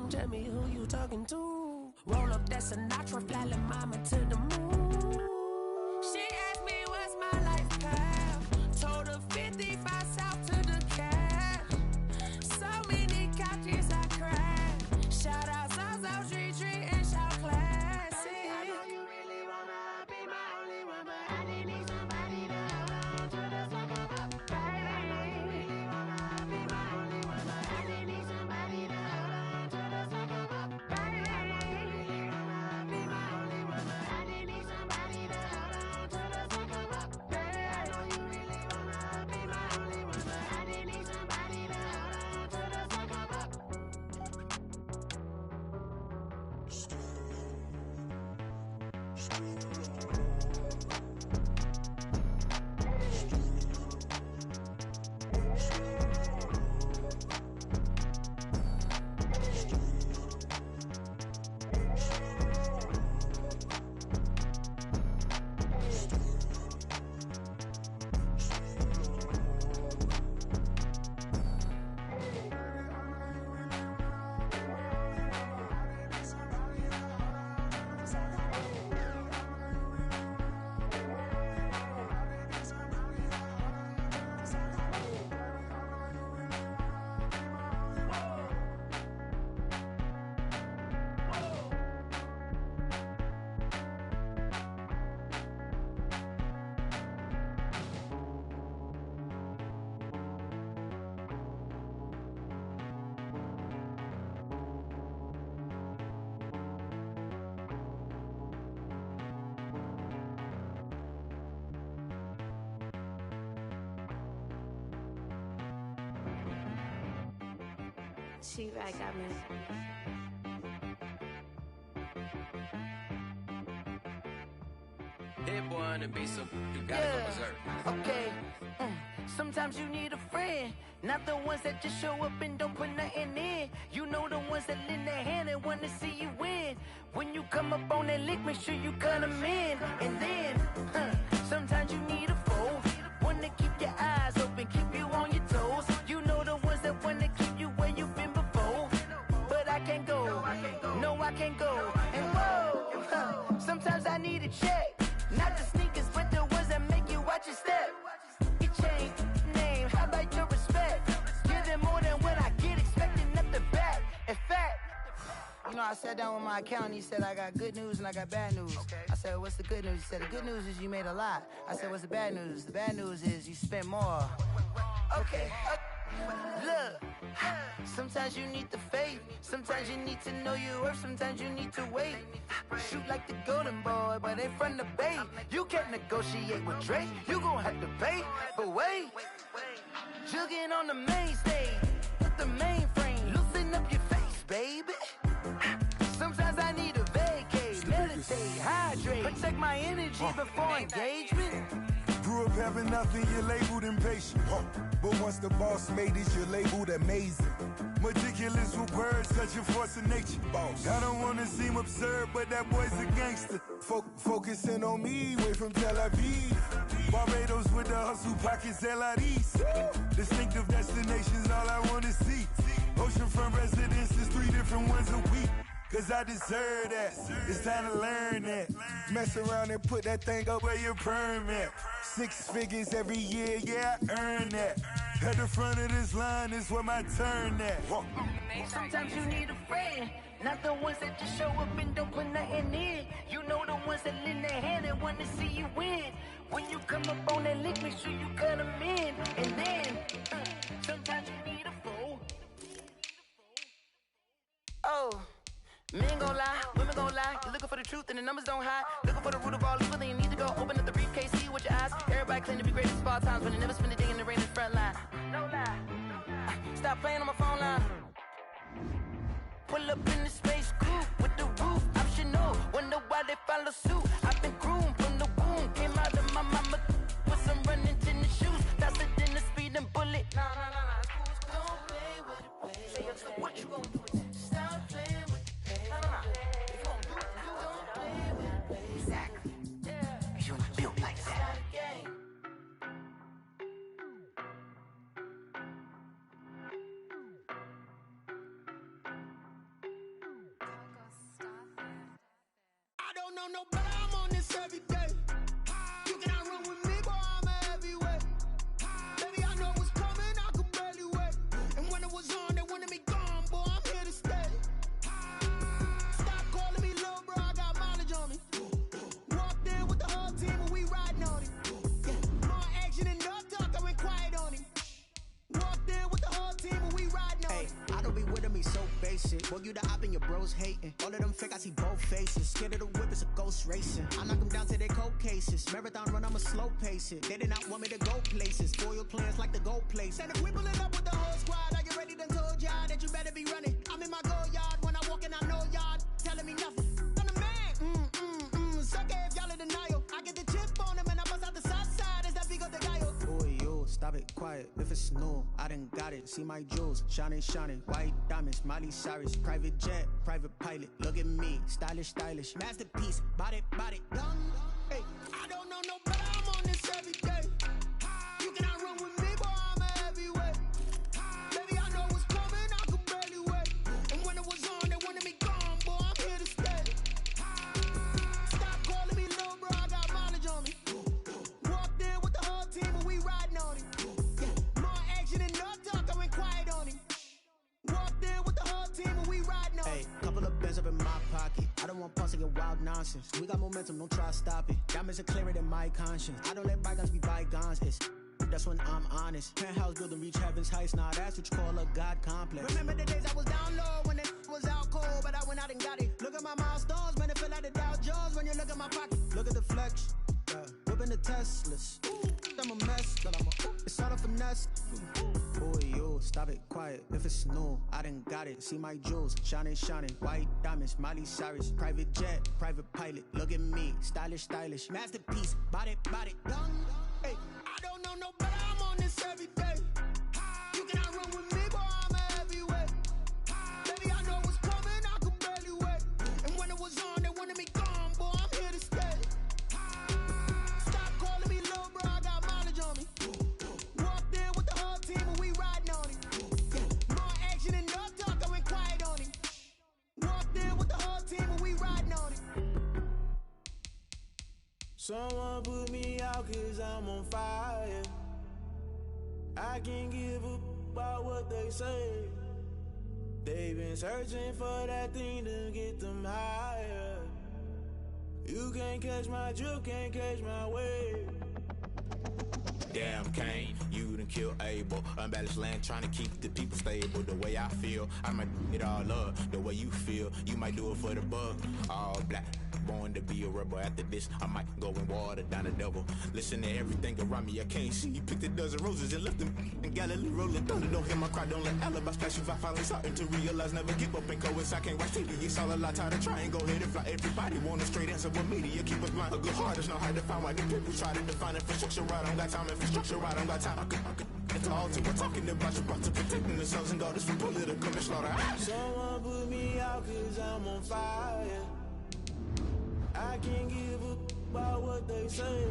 Tell me who you talking to. Roll up that Sinatra, fly la mama to the moon. She asked me what's my life path. Told her 55 south to the cat. So many couches I cried. Shout out South Street and shout classic. I know you really wanna be my only one, but I didn't need somebody. She right got me. Hit one and be some. You gotta go berserk. Okay. Sometimes you need a friend, not the ones that just show up and don't put nothing in. You know the ones that lend their hand and want to see you win. When you come up on that lick, make sure you cut them in. And then, sometimes you need a foe, one to keep your eyes open, keep you on your toes. You know the ones that want to keep you where you've been before. But I can't go, no I can't go. And whoa, sometimes I need a check, not the sneakers, but the ones that make you watch your step. Your chain, name, how about your respect? Give them more than what I get, expecting nothing back. In fact, you know, I sat down with my accountant, he said I got good news and I got bad news. I said, what's the good news? He said, the good news is you made a lot. I said, what's the bad news? The bad news is you spent more. Okay, look, sometimes you need the faith, sometimes you need to know your worth, sometimes you need to wait. Shoot like the golden boy, but in front of the bay. You can't negotiate with Drake, you gon' have to pay. But wait, jugging on the main stage, with the mainframe, loosen up your face, baby. Sometimes I need a vacate, meditate, hydrate, protect my energy before engagement. Grew up having nothing, you're labeled impatient. But once the boss made it, you're labeled amazing. Meticulous with words, such a force of nature. Boss. I don't wanna seem absurd, but that boy's a gangster. Focusing on me, way from Tel Aviv. Barbados with the hustle pockets, LIDs. Distinctive destinations, all I wanna see. Oceanfront residences, 3 different ones a week. Cause I deserve that, it's time to learn that. Mess around and put that thing up where your permit. 6 figures every year, yeah, I earn that. At the front of this line is where my turn at. Sometimes you need a friend, not the ones that just show up and don't put nothing in. You know the ones that lend their hand and want to see you win. When you come up on that lick, make sure you cut them in. And then, sometimes you need a fool. Oh. Men gon' lie, women gon' lie. You're looking for the truth and the numbers don't hide. Looking for the root of all evil, then you need to go open up the briefcase, see with your eyes. Everybody claim to be great at all times, but they never spend a day in the rain in the front line. No lie. Stop playing on my phone line. Pull up in the space coupe with the roof optional. Wonder why they follow suit. I've been groomed from the womb. Came out of my mama with some running tennis shoes. Faster than the speeding bullet. Nah. Don't play with it, play. What you gon' do? No, but I'm on this every day. You cannot run with me, boy, I'm a heavyweight. Baby, I know what's coming, I could barely wait. And when it was on, they wanted me gone, boy, I'm here to stay. Stop calling me little bro, I got mileage on me. Walked in with the whole team and we riding on it. More action and no talk, I went quiet on him. Walked in with the whole team and we riding on it. I don't be with him, he's so basic. Boy, you the op and your bros hating. All of them fake, I see both faces. Scared of the whip, it's a ghost racing. I knock them down to their cold cases. Marathon run, I'ma slow pace it. They did not want me to go places. Spoil plans like the gold place. And if we pulling up with the whole squad, are you ready? Done told y'all that you better be running. I'm in my go yard. When I walk in, I know y'all telling me nothing. I'm the man. Suck it if y'all in denial. I get the chip on him and I bust out the south side. Is that Vigo de Gallo? Boy, yo, stop it, quiet. If it's new, I done got it. See my jewels, shining. White diamonds, Miley Cyrus. Private jet, private pilot. Look at me, stylish. Masterpiece, body, done. Hey, I don't know no better, I'm on this every day. You cannot run with me, boy, I'm a heavyweight. Baby, I know what's coming, I could barely wait. And when it was on, they wanted me gone, boy, I'm here to stay. Stop calling me little bro, I got mileage on me. Walked in with the whole team and we riding on it. More action and no talk, I went quiet on him. Walked in with the whole team and we riding on it. Hey, couple of bands up in my pocket. I don't want pause to get wild nonsense. We got momentum, don't try to stop it. Diamonds are clearer than my conscience. I don't let bygones be bygones. That's when I'm honest. Penthouse building, reach heaven's heights. Nah, that's what you call a God complex. Remember the days I was down low when it was out cold, but I went out and got it. Look at my milestones, man, it feel like the Dow Jones when you look at my pocket. Look at the flex, whipping the Teslas. I'm a mess, but it's all a finesse. Boy, yo, cool, stop it, quiet. If it's new, I done got it. See my jewels, shining, shining. White diamonds, Miley Cyrus. Private jet, private pilot. Look at me, stylish, stylish. Masterpiece, body, body. Young, hey, I don't know no better. I'm on this every day. You cannot run with me, boy, I'm a heavyweight. Baby, I know what's coming, I could barely wait. And when it was on, they wanted me gone, boy, I'm here to stay. Stop calling me little bro, I got mileage on me. Walked in with the whole team and we riding on it. More action and no talk, I went quiet on it. Walked in with the whole team and we riding on it. Someone put me out cause I'm on fire. I can't give up about what they say. They've been searching for that thing to get them higher. You can't catch my drift, can't catch my wave. Damn Kane, you done killed Abel. Unbalanced land trying to keep the people stable. The way I feel, I might it all up. The way you feel, you might do it for the buck. All black, born to be a rebel. After this, I might go and water down the devil. Listen to everything around me, I can't see. Picked a dozen roses and left them in Galilee rolling thunder. Don't hear my cry, don't let alibis pass you. I finally starting to realize, never give up and coincide. Can't watch TV, it's all a lot. Tired of trying, go ahead and fly. Everybody want a straight answer with media. Keep us blind, a good heart is not hard to find. Why the people try to define infrastructure right? I don't got time, infrastructure right, I don't got time. I could it's all to we're talking about you, about to protecting the sons and daughters from political and slaughter. Someone put me out cause I'm on fire. I can't give up about what they say.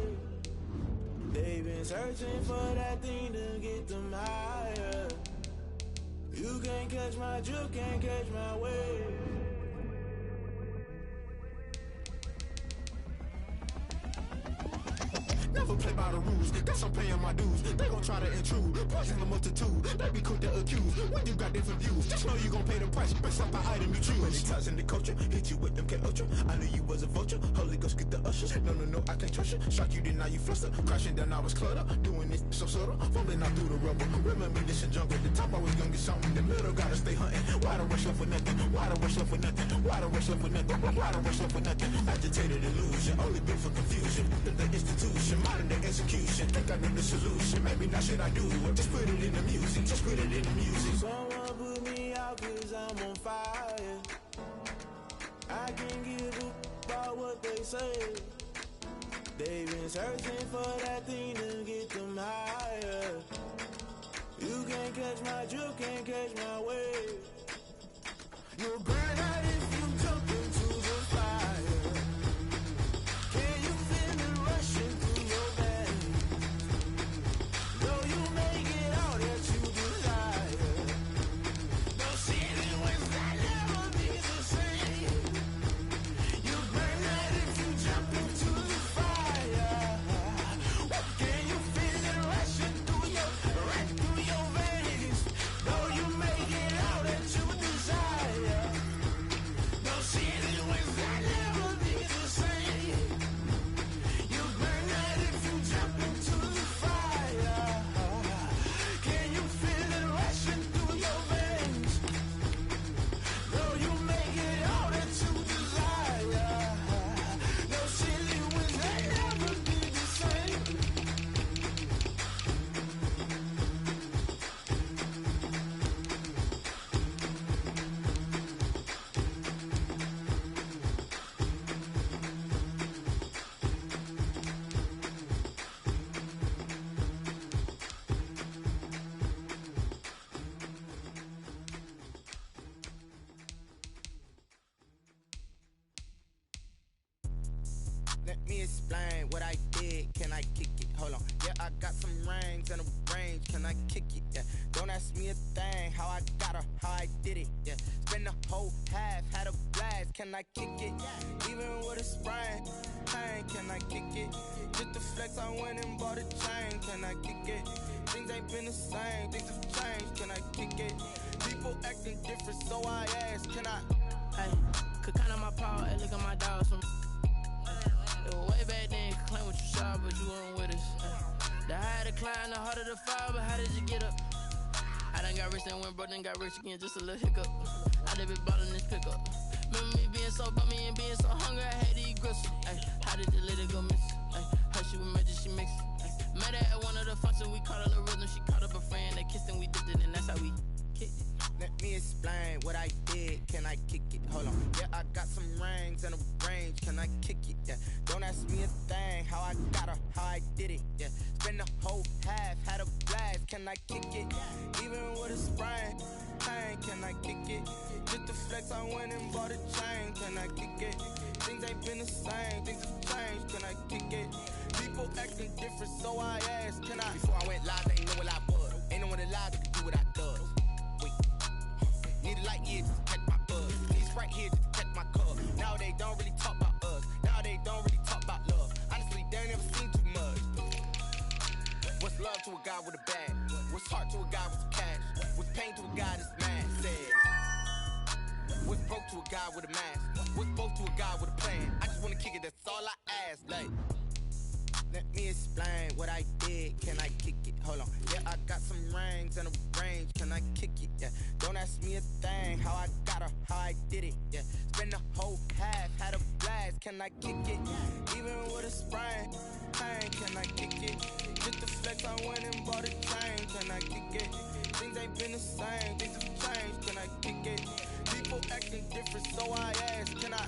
They've been searching for that thing to get them higher. You can't catch my drift, can't catch my wave. Never play by the rules, guess I'm paying my dues. They gon' try to intrude, poison the multitude. They be quick to accuse, when you got different views. Just know you gon' pay the price, based off the item you choose. Many ties in the culture, hit you with them K-Ultra. I knew you was a vulture, Holy Ghost get the ushers. No, I can't trust you. Shock you, then now you fluster. Crashing down, I was cluttered. Doing this so subtle, falling out through the rubble. Remember this in jungle, the top I was gonna get something. The middle gotta stay hunting. Why the rush left for nothing? Why the rush left for nothing? Why the rush left for nothing? Why the rush left for nothing? Agitated illusion, only built for confusion. The institution, modern day execution. Think I know the solution. Maybe not shit I do. Just put it in the music. Just put it in the music. Someone put me out cause I'm on fire. I can't give up about what they say. They've been searching for that thing to get them higher. You can't catch my drift, can't catch my wave. You'll burn out if you jump into the fire. Can you feel it rushing through your veins? Though you make it all that you desire. No city was that never be the same. You burn out if you jump into the fire. Can you feel it rushing through your veins? Though you make it all that you desire. No city was that never be the same. You burn out if you jump into the fire. Can you feel it rushing through your veins? Though you make it all that you desire. No city was that never be the same. Let me explain what I did. Can I kick it? Hold on. Yeah, I got some rings and a range. Can I kick it? Yeah. Don't ask me a thing. How I got her, how I did it. Yeah. Spend the whole half, had a blast. Can I kick it? Even with a sprain. Pain, can I kick it? Just the flex, I went and bought a chain. Can I kick it? Things ain't been the same. Things have changed. Can I kick it? People acting different, so I ask. Can I? Hey, could count on my power and look at my dogs from. Way back then, you could claim what you saw, but you weren't with us. The higher the climb, the harder the fall, but how did you get up? I done got rich and went broke, then got rich again, just a little hiccup. I done been ballin' this pickup. Remember me being so bummy and being so hungry, I had to eat gristle. Ay, how did the lady go miss? Ay, how she was magic, she mixed. Met her at one of the functions, we caught her little rhythm, she caught up a friend, they kissed and we dipped it, and that's how we I kick it? Hold on. Yeah, I got some rings and a range. Can I kick it? Yeah. Don't ask me a thing. How I got her, how I did it. Yeah. Spend the whole half, had a blast. Can I kick it? Even with a sprain. Pain, can I kick it? Just the flex, I went and bought a chain. Can I kick it? Things ain't been the same. Things have changed. Can I kick it? People acting different, so I asked, can I? Before I went live, they ain't know what I was. Ain't no one alive that can do what I does. Wait. Need a light here just to catch my buzz. Need Sprite here just to catch my cup. Now they don't really talk about us. Now they don't really talk about love. Honestly, they ain't never seen too much. What's love to a guy with a bag? What's heart to a guy with some cash? What's pain to a guy that's mad? Said. What's broke to a guy with a mask? What's both to a guy with a plan? I just wanna kick it, that's all I ask. Like, let me explain what I did. Can I kick it? Hold on. Yeah, I got some rings and a range. Can I kick it? Yeah. Don't ask me a thing. How I got her, how I did it. Yeah. Spend the whole half, had a blast. Can I kick it? Even with a sprain. Pain, can I kick it? Just the flex, I went and bought a chain. Can I kick it? Things ain't been the same. Things have changed. Can I kick it? People acting different, so I asked, can I?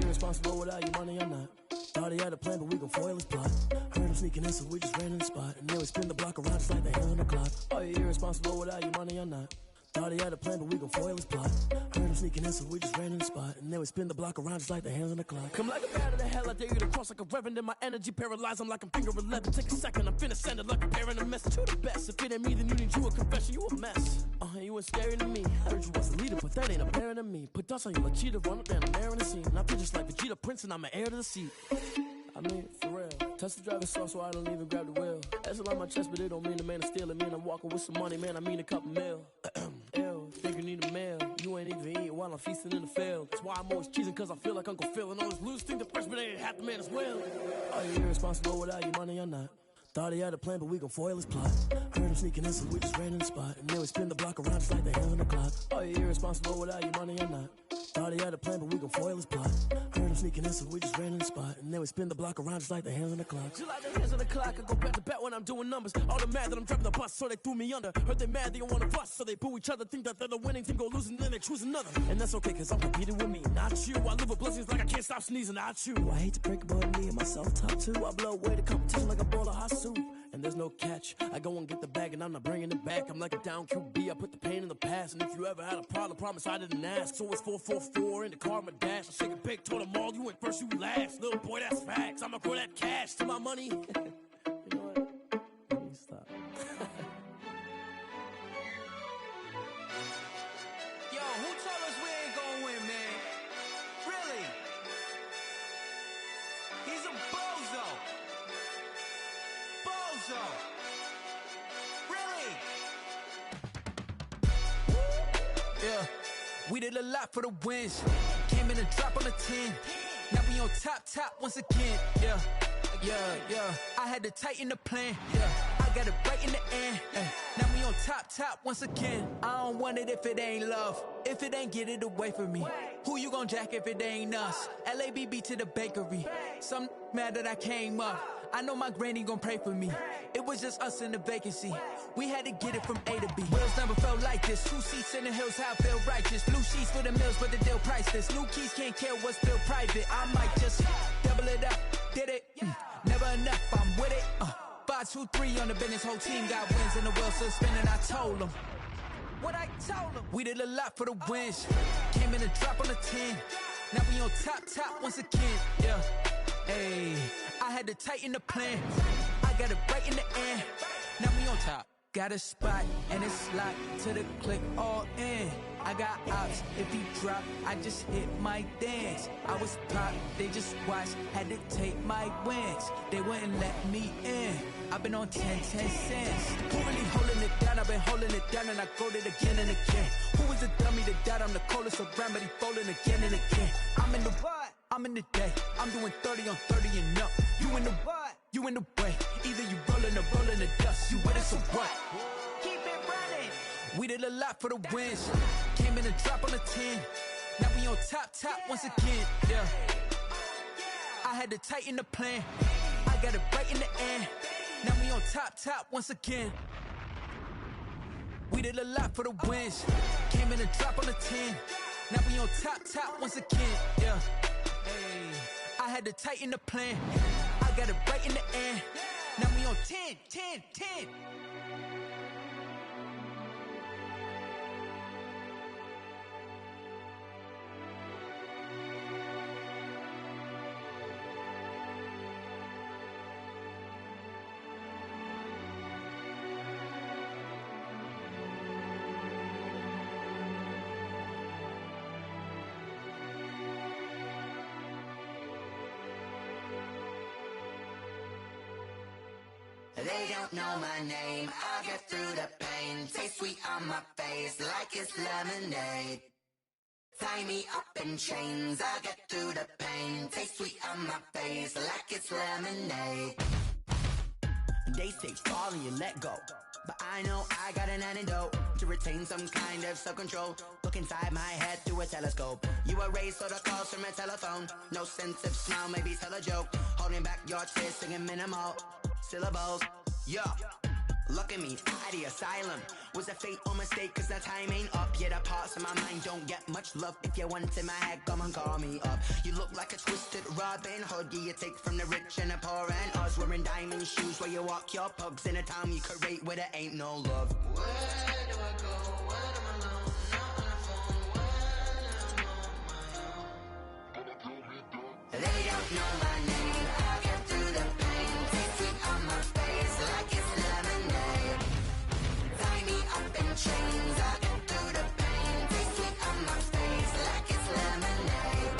Responsible without your money or not. Thought he had a plan, but we gon' foil his plot. Heard him sneaking in, so we just ran in the spot. And then we spin the block around just like the hands on the clock. Are you irresponsible without your money or not? Thought he had a plan, but we gon' foil his plot. Heard him sneaking in, so we just ran in the spot. And then we spin the block around just like the hands on the clock. Come like a bat of the hell, I dare you to cross like a reverend. In my energy paralyzed, I'm like I'm finger 11. Take a second, I'm finna send it like a parent a message to the best. If it ain't me, then you need you a confession, you a mess. You ain't scary to me. Heard you was a leader, but that ain't apparent to me. Put dust on you like cheetah, run up down the air in the scene. And I feel just like Vegeta Prince, and I'm an heir to the seat. I mean, for real. Touch the driver's soft, so I don't even grab the wheel. That's a lot on my chest, but it don't mean the man is stealing. Mean I'm walking with some money, man, I mean a couple mil. Ew, think you need a meal. You ain't even eating while I'm feasting in the field. That's why I'm always cheesing, cause I feel like Uncle Phil. And all this loose thing, the freshman ain't half the man as well. Are you irresponsible without your money or not? Thought he had a plan, but we gon' foil his plot. Heard him sneaking in, so we just ran in the spot. And then we spin the block around just like the hands on the clock. Are you irresponsible without your money or not? Thought he had a plan, but we gon' foil his plot. Heard him sneaking in, so we just ran in the spot. And then we spin the block around just like the hands on the clock. Just like the hands on the clock, I go back to back when I'm doing numbers. All the mad that I'm driving the bus, so they threw me under. Heard they mad, they don't wanna bust, so they boo each other. Think that they're the winning team, go losing, then they choose another. And that's okay, cause I'm competing with me, not you. I live with blessings like I can't stop sneezing, not you. I hate to break it, but me and myself top too. I blow away the competition like a bowl of hot soup. And there's no catch. I go and get the bag and I'm not bringing it back. I'm like a down QB, I put the pain in the past. And if you ever had a problem, promise I didn't ask. So it's 444 in the car, my dash. I shake it big, told them all, you went first, you last. Little boy, that's facts. I'ma grow that cash to my money. You know what? Let me stop. Yo, who told us we ain't gonna win, man? Really? He's a bozo. Bozo. Really? Yeah, we did a lot for the wins. Came in a drop on the 10. Now we on top once again. Yeah. I had to tighten the plan. Yeah, I got it right in the end. Now we on top once again. I don't want it if it ain't love. If it ain't, get it away from me. Who you gon' jack if it ain't us? LABB to the bakery. Some mad that I came up. I know my granny gon' pray for me. It was just us in the vacancy. We had to get it from A to B. Wheels never felt like this. 2 seats in the hills, how I feel righteous. Blue sheets for the mills, but the deal priceless. New keys can't care what's still private. I might just double it up. Did it? Never enough, I'm with it. 5, 2, 3 on the business. Whole team got wins and the wheels still spinning. I told them what I told them. We did a lot for the wins. Came in a drop on the 10. Now we on top once again. Yeah. Hey, I had to tighten the plan. I got it right in the end. Now we on top. Got a spot and it's locked to the click all in. I got ops, if he drop, I just hit my dance. I was pop, they just watched, had to take my wins. They wouldn't let me in. I've been on 10 cents. Who really holding it down? I've been holding it down and I go it again and again. Who was the dummy that died? I'm the coldest around, but he folding again and again. I'm in the what? I'm in the day. I'm doing 30 on 30 and up. You in the what? You in the way. Either you rolling or rolling the dust. You with us or what? Keep it running. We did a lot for the wins. Came in and drop on the 10. Now we on top once again. Yeah. I had to tighten the plan. I got it right in the end. Now we on top once again. We did a lot for the wins. Came in and drop on the 10. Now we on top once again. Yeah. Hey. I had to tighten the plan. I got it right in the end. Now we on 10. They don't know my name, I get through the pain. Taste sweet on my face like it's lemonade. Tie me up in chains, I get through the pain. Taste sweet on my face like it's lemonade. They say fall and you let go, but I know I got an antidote to retain some kind of self-control. Look inside my head through a telescope. You erase all the calls from a telephone. No sense of smile, maybe tell a joke. Holding back your tears, singing minimal syllables. Yeah, look at me, out the asylum. Was a fate or mistake, cause the time ain't up. Yeah, the parts of my mind don't get much love. If you want in my head, come and call me up. You look like a twisted Robin Hood. Yeah, you take from the rich and the poor and us. Wearing diamond shoes where you walk your pugs. In a town you create where there ain't no love. Where do I go? When I'm alone? Not on the phone. When I'm on my own. They don't know my name. I get through the pain. Taste sweet on my face like it's lemonade. Tie me up in chains. I get through the pain. Taste sweet on my face like it's lemonade.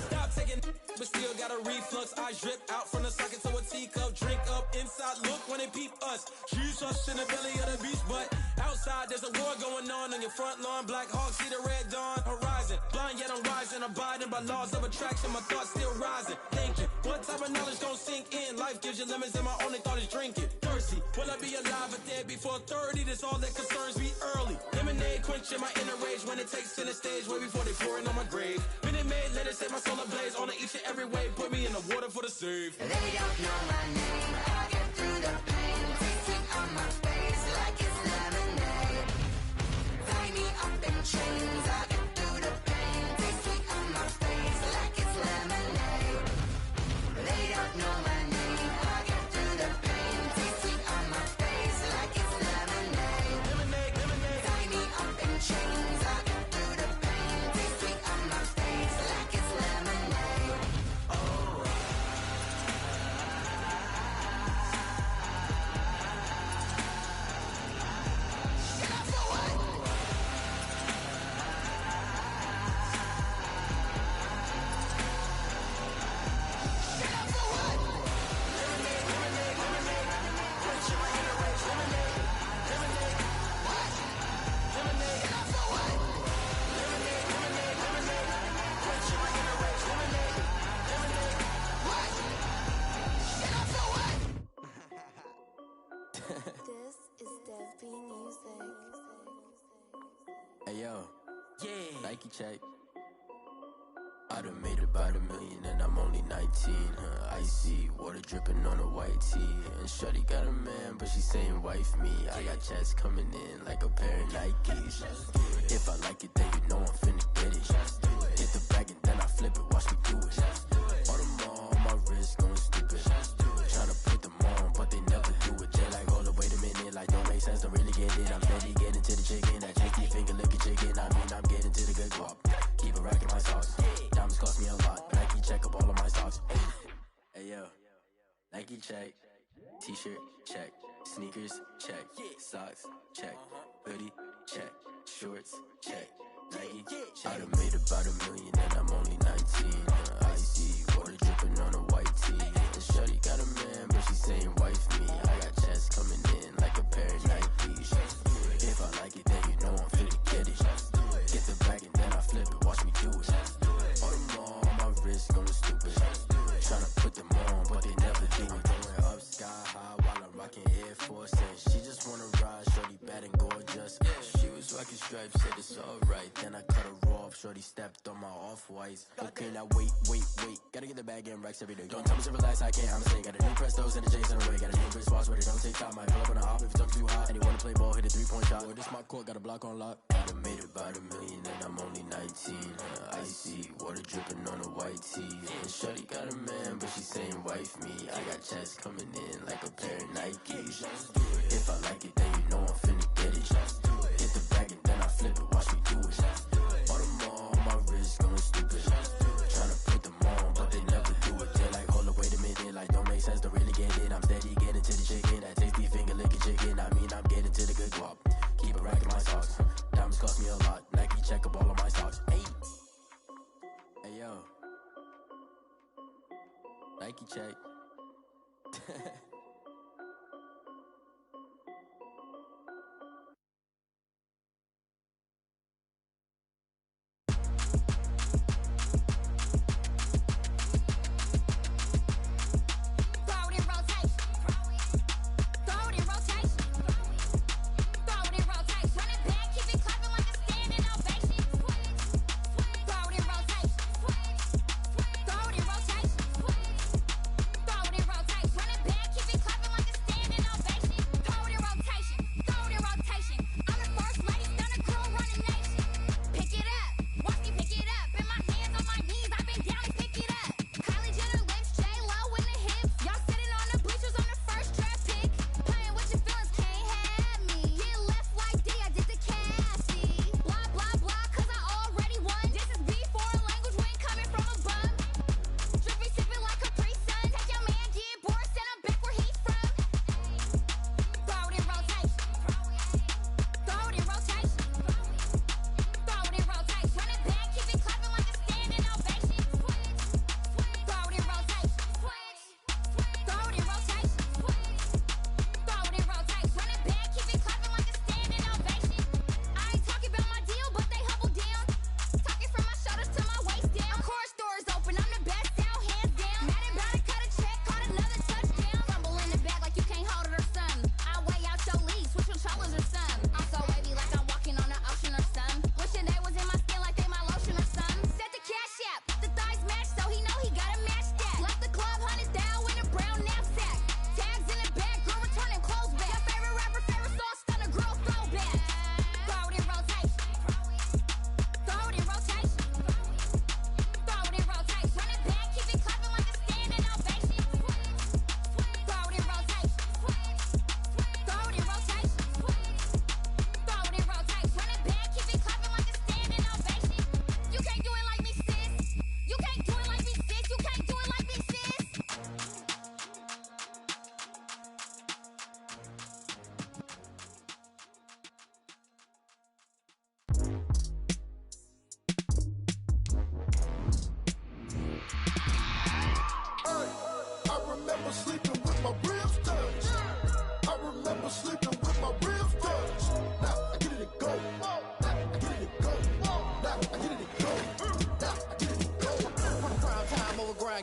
Stop taking, but still got a reflux. I drip out from the socket to a teacup. Drink up inside, look when they peep us. She's us in the belly of the beast, but outside there's a war going on your front lawn. Black Hawk, see the red dawn horizon. Blind yet I'm rising, abiding by laws of attraction. My thoughts still rising, thinking what type of knowledge gon' sink in? Life gives you lemons and my only thought is drinking. Thirsty, will I be alive or dead before 30? That's all that concerns me early. Lemonade quenching my inner rage when it takes center stage way before they pour it on my grave. Minute Maid, let it set my soul ablaze on each and every way. Put me in the water for the save. They don't know my name. I get through the pain. Taste sweet on my face like it's lemonade. Tie me up in chains. I get through the pain. Taste sweet on my face like it's lemonade. They don't know my name. I get through the pain. Taste sweet on my face like it's lemonade. Tie me up in chains. I get through the pain. Taste sweet on my face like it's lemonade. Oh. This is Dev B Music. Hey yo, Nike check. I done made about $1 million and I'm only 19. Icy water dripping on a white tee. And shorty got a man, but she saying wife me. I got checks coming in like a pair of Nikes. If I like it, then you know I'm finna get it. Hit the bag and then I flip it, watch me do it. All them on my wrist going stupid. Tryna put them on, but they never do it. Jay like, hold up, wait a minute, like don't make sense, don't really get it. I'm steady getting to the chicken, that chicky finger licking chicken. I mean, I'm getting to the good guap. Keep a rack in my sauce. Diamonds cost me a lot. Nike check up all of my stocks. Hey yo, Nike check. T-shirt check. Sneakers, check. Socks, check. Hoodie, check. Shorts, check. Nike, I done made about $1 million and I'm only 19. Icy, water dripping on a white tee. And shorty got a man, but she saying wife me. I got checks coming in like a pair of Nikes. If I like it, then you know I'm finna get it. Get the bag and then I flip it, watch me do it. All them all on my wrist going stupid. Tryna put them on, but they never do it. Going up sky high while I'm rocking Air Force. And she just wanna ride, shorty bad and gorgeous. She was rocking stripes, said it's alright. Then I cut her off, shorty stepped on my off-whites. Okay, now wait. Gotta get the bag and racks every day. Don't tell me to relax, I can't, I'm saying. Got a new Prestos and a J's in a way. Got a new wristwatch where they don't take time. Might pull up on a hop if it's too hot. And he wanna play ball, hit a 3-point shot. Boy, this my court, got a block on lock. I done made about $1 million and I'm only 19. Icy, water dripping on a white tee. And shorty got a man, but she saying wife me. I got checks coming in like a pair of Nikes. If I like it, then you know I'm finna get it. Get the bag and then I flip it, watch me do it. All them all on my wrist going stupid. Tryna put them on, but they never do it. They're like, hold up, wait a minute, like don't make sense, don't really get it. I'm steady getting to the chicken, that tasty finger licking chicken. I mean, I'm getting to the good guap. Keep it racking my socks. Diamonds cost me a lot. Nike check up all of my socks. Hey yo, Nike check.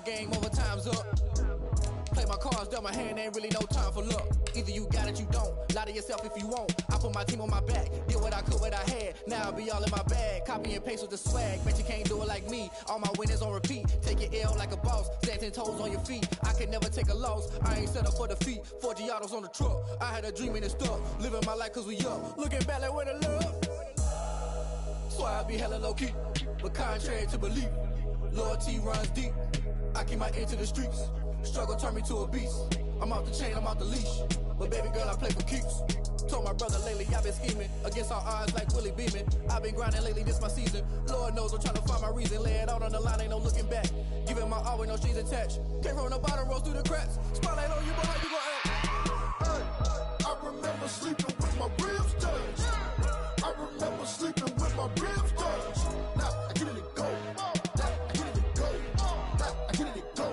Game over, time's up. Play my cards, dealt my hand, ain't really no time for luck. Either you got it, you don't. Lie to yourself if you won't. I put my team on my back, did what I could, what I had. Now I'll be all in my bag, copy and paste with the swag. Bet you can't do it like me. All my winners on repeat. Take your L like a boss, stand 10 toes on your feet. I can never take a loss. I ain't set up for defeat. 4 Giottos on the truck. I had a dream and it's stuck. Living my life cause we up. Looking back like where the love. So I be hella low key, but contrary to belief, loyalty runs deep. I keep my ear to the streets. Struggle turned me to a beast. I'm off the chain, I'm off the leash. But baby girl, I play for keeps. Told my brother lately, I've been scheming. Against all odds like Willie Beeman. I've been grinding lately, this my season. Lord knows I'm trying to find my reason. Lay it out on the line, ain't no looking back. Giving my all with no strings attached. Came from the bottom, rose through the cracks. Spotlight on you, but how you gon' act? I sleeping with my ribs touched. I remember sleeping with my ribs touched. Now I get it to go. Now I get it to go. Now I get it to go.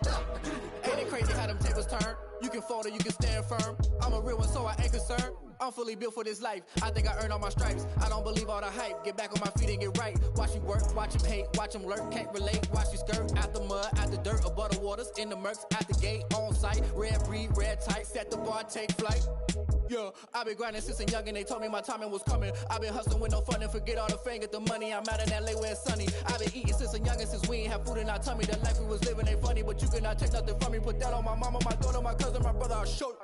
Now I get it to go. Ain't it crazy how them tables turn? You can fold or you can stand firm. I'm a real one, so I ain't concerned. I'm fully built for this life. I think I earned all my stripes. I don't believe all the hype. Get back on my feet and get right. Watch you work, watch him hate, watch him lurk. Can't relate, watch you skirt. Out the mud, out the dirt, above the waters, in the murks, at the gate, on site. Red breed, red tight, set the bar, take flight. Yeah, I been grinding since a young and they told me my timing was coming. I been hustling with no fun and forget all the fame, get the money. I'm out in LA where it's sunny. I been eating since a young and since we ain't have food in our tummy. The life we was living ain't funny, but you cannot take nothing from me. Put that on my mama, my daughter, my cousin, my brother, I'll show you.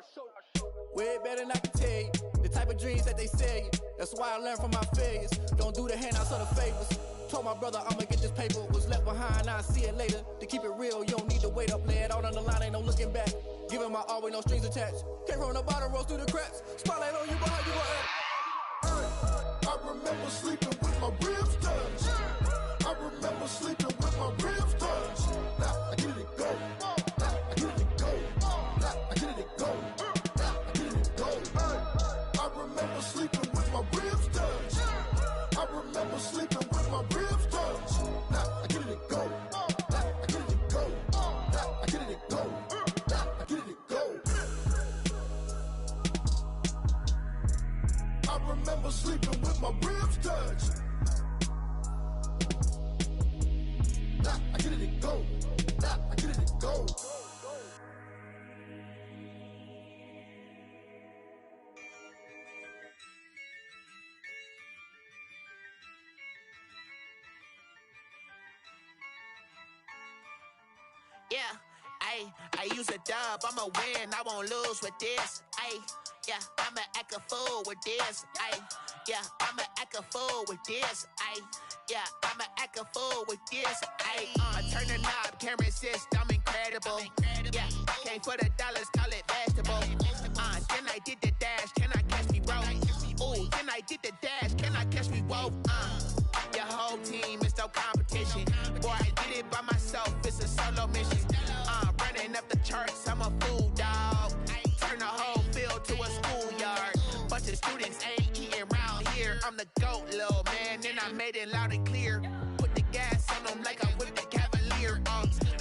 Way better than I can tell you. The type of dreams that they sell you. That's why I learned from my failures. Don't do the handouts or the favors. Told my brother I'ma get this paper. Was left behind, I'll see it later. To keep it real, you don't need to wait up. Lay it out on the line, ain't no looking back. Giving my all with no strings attached. Came from the bottom, rose through the cracks. Spotlight on you, but how you gon' act? I remember sleeping with my ribs touched. I remember sleeping with my ribs touched. Now I get it to go. Now I get it to go. Now I get it to go. Now I get it to go. I remember sleeping with my ribs touched. I remember sleeping with my ribs touched. Now I get it to go. Now I get it to go. Now I get it to go. Now I get it to go. I remember sleeping with my ribs touched. Now I get it to go. Now I get it to go. Yeah, I use a dub, I'ma win, I won't lose with this. Yeah, I'ma act a fool with this. Yeah, I'ma act a fool with this. Yeah, I'ma act a fool with this. I turn the knob, camera assist, I'm incredible. Yeah, came for the dollars, call it vegetable. Then I did the dash, can I catch me, bro? Ooh, then I did the dash, can I catch me, whoa? Your whole team is no competition. Boy, I did it by myself, it's a solo mission. Running up the charts, I'm a fool, dog. Turn the whole field to a schoolyard. Bunch of students ain't eating round here. I'm the GOAT, little man, and I made it loud and clear. Put the gas on them like I'm with the Cavalier.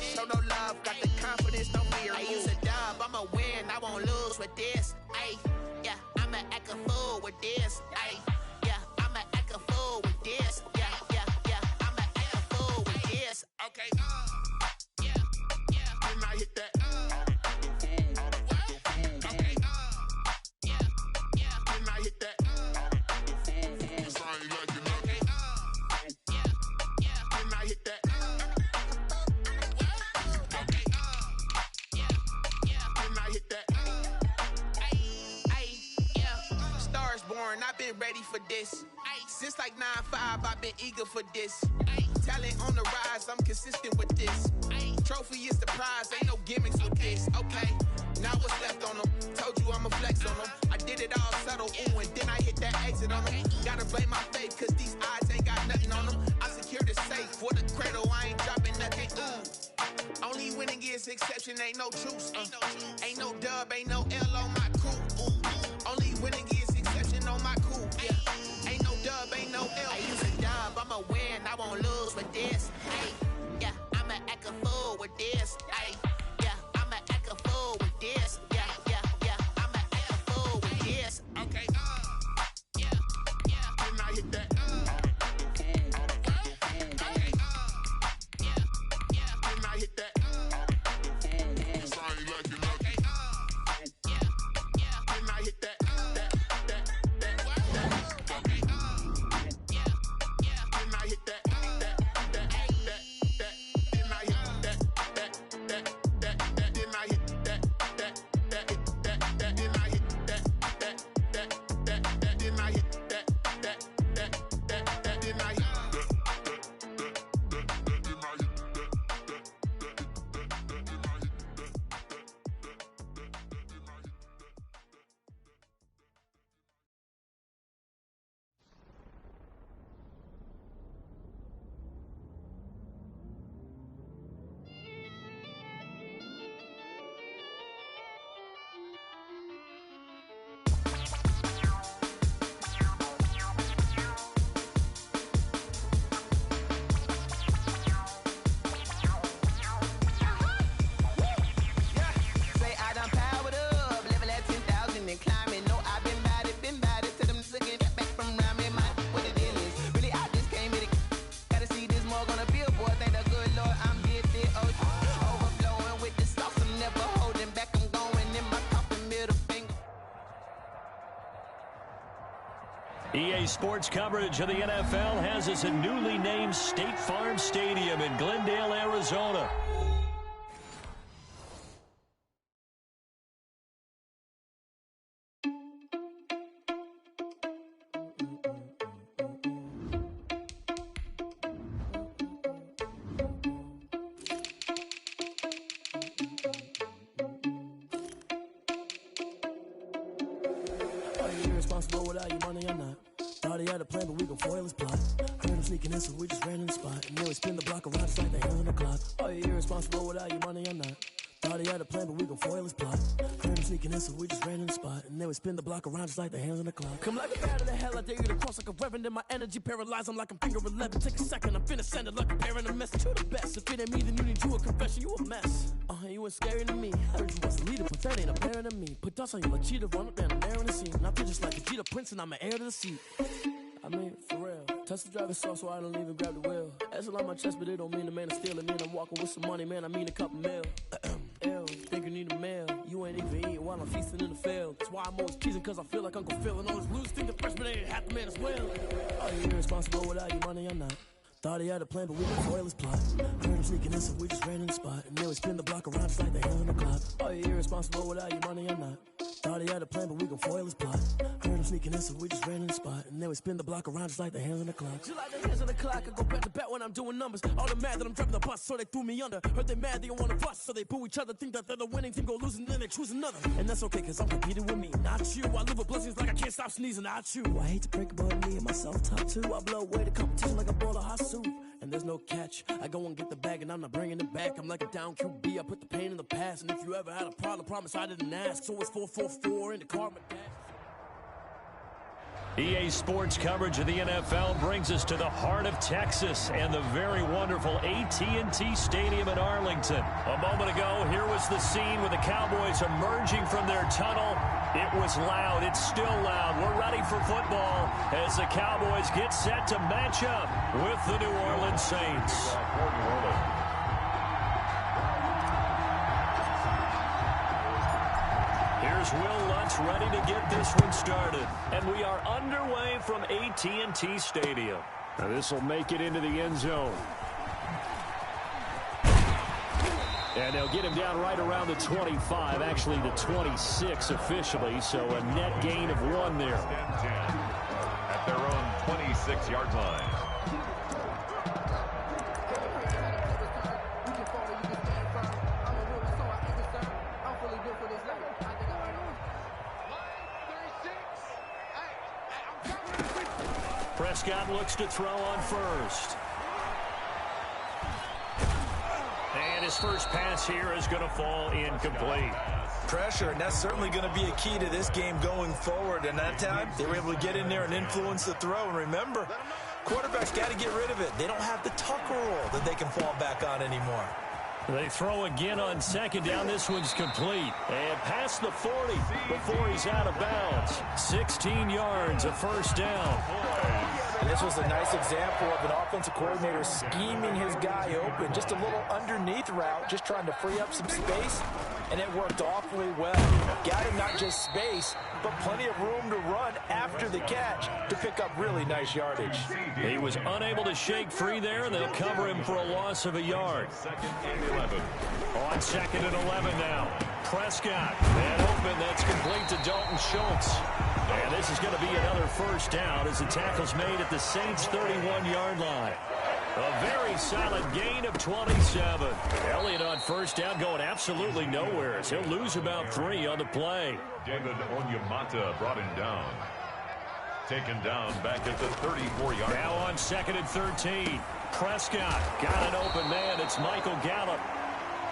Show no love, got the confidence, no fear. I use a dub, I'ma win, I won't lose with this. Yeah, I'ma act a fool with this. Yeah, I'ma act a fool with this. Yeah, I'ma act a fool with this. Okay, Then I hit that. Okay, Then I hit that. Cause I ain't like it nothing. Then I hit that. Then I hit that. Stars born, I've been ready for this. Since like 9-5, I've been eager for this. Talent on the rise, I'm consistent with this. Trophy is the prize, ain't no gimmicks with this. Okay, now what's left on them? Told you I'ma flex on them. I did it all subtle, ooh, and then I hit that exit on them. Gotta blame my faith, cause these odds ain't got nothing on them. I secured the safe for the cradle, I ain't dropping nothing, ooh. Only winning is exception, ain't no truce. Ain't no dub, ain't no L on my crew. Only winning is exception on my crew. Yeah, ain't no dub, ain't no L. I use a dub, I'ma win, I won't lose with this. Yeah, I'ma act a fool with this. Yeah, I'ma act a fool with this. Yeah, I'ma act a fool with this. Okay, Then I hit that. Then I hit that. Cause I ain't like it nothing. EA Sports coverage of the NFL has us at newly named State Farm Stadium in Glendale, Arizona. Irresponsible without your money or not. Thought he had a plan, but we gon' foil his plot. Heard him sneaking in, so we just ran in the spot. And then we spin the block around just like the hands on the clock. Are you irresponsible without your money or not? Thought he had a plan, but we gon' foil his plot. Heard him sneaking in, so we just ran in the spot. And then we spin the block around just like the hands on the clock. Come like a bat of the hell, I dare you to cross like a reverend. And my energy paralyzed, I'm like I'm finger 11. Take a second, I'm finna send it like a parent a message. You the best, if it ain't me, then you need you a confession. You a mess, you ain't scary to me. Heard you was a leader, but that ain't apparent to me. Put dust on you like cheetah, run up down the air in the scene. And I feel just like a cheetah prince, and I'm an heir to the seat. I mean, for real. Touch the driver's soft, so I don't even grab the wheel. That's on my chest, but it don't mean the man is stealing. Man, I'm walking with some money, man, I mean a couple mil. Ew, think you need a meal. You ain't even eating while I'm feasting in the field. That's why I'm always teasing, cause I feel like Uncle Phil. And all this loose think the freshman ain't half the man as well. Are you irresponsible without your money or not? Thought he had a plan, but we gon' foil his plot. Heard him sneaking in, so we just ran in the spot. And then we spin the block around just like the hands on the clock. Are you irresponsible without your money or not? Thought he had a plan, but we gon' foil his plot. Heard him sneaking in, so we just ran in the spot. And then we spin the block around just like the hands on the clock. Just like the hands on the clock, I go back to back when I'm doing numbers. All the mad that I'm driving the bus, so they threw me under. Heard they mad, they don't wanna bust, so they boo each other. Think that they're the winning team, go losing, then they choose another. And that's okay, cause I'm competing with me, not you. I live with blessings like I can't stop sneezing, not you. I hate to break about me and myself top two. I blow away the competition like a bowl of hot soup. And there's no catch. I go and get the bag and I'm not bringing it back. I'm like a down QB. I put the pain in the past. And if you ever had a problem, promise I didn't ask. So it's 4-4-4 in the car. EA Sports coverage of the NFL brings us to the heart of Texas and the very wonderful AT&T Stadium in Arlington. A moment ago, here was the scene with the Cowboys emerging from their tunnel. It was loud. It's still loud. We're ready for football as the Cowboys get set to match up with the New Orleans Saints. Here's Will Lutz ready to get this one started. And we are underway from AT&T Stadium. Now this will make it into the end zone. And they'll get him down right around the 25, actually the 26 officially, so a net gain of 1 there. At their own 26-yard line. Prescott looks to throw on first. And his first pass here is going to fall incomplete. Pressure, and that's certainly going to be a key to this game going forward. And that time, they were able to get in there and influence the throw. And remember, quarterbacks got to get rid of it. They don't have the Tucker roll that they can fall back on anymore. They throw again on second down. This one's complete. And past the 40 before he's out of bounds. 16 yards, a first down. And this was a nice example of an offensive coordinator scheming his guy open. Just a little underneath route, just trying to free up some space. And it worked awfully well. Got him not just space, but plenty of room to run after the catch to pick up really nice yardage. He was unable to shake free there. They'll cover him for a loss of a yard. On second and 11 now. Prescott. And open. That's complete to Dalton Schultz. And this is going to be another first down as the tackle's made at the Saints' 31-yard line. A very solid gain of 27. Elliott on first down going absolutely nowhere. He'll lose about 3 on the play. David Onyemata brought him down. Taken down back at the 34-yard line. Now on second and 13. Prescott got an open man. It's Michael Gallup.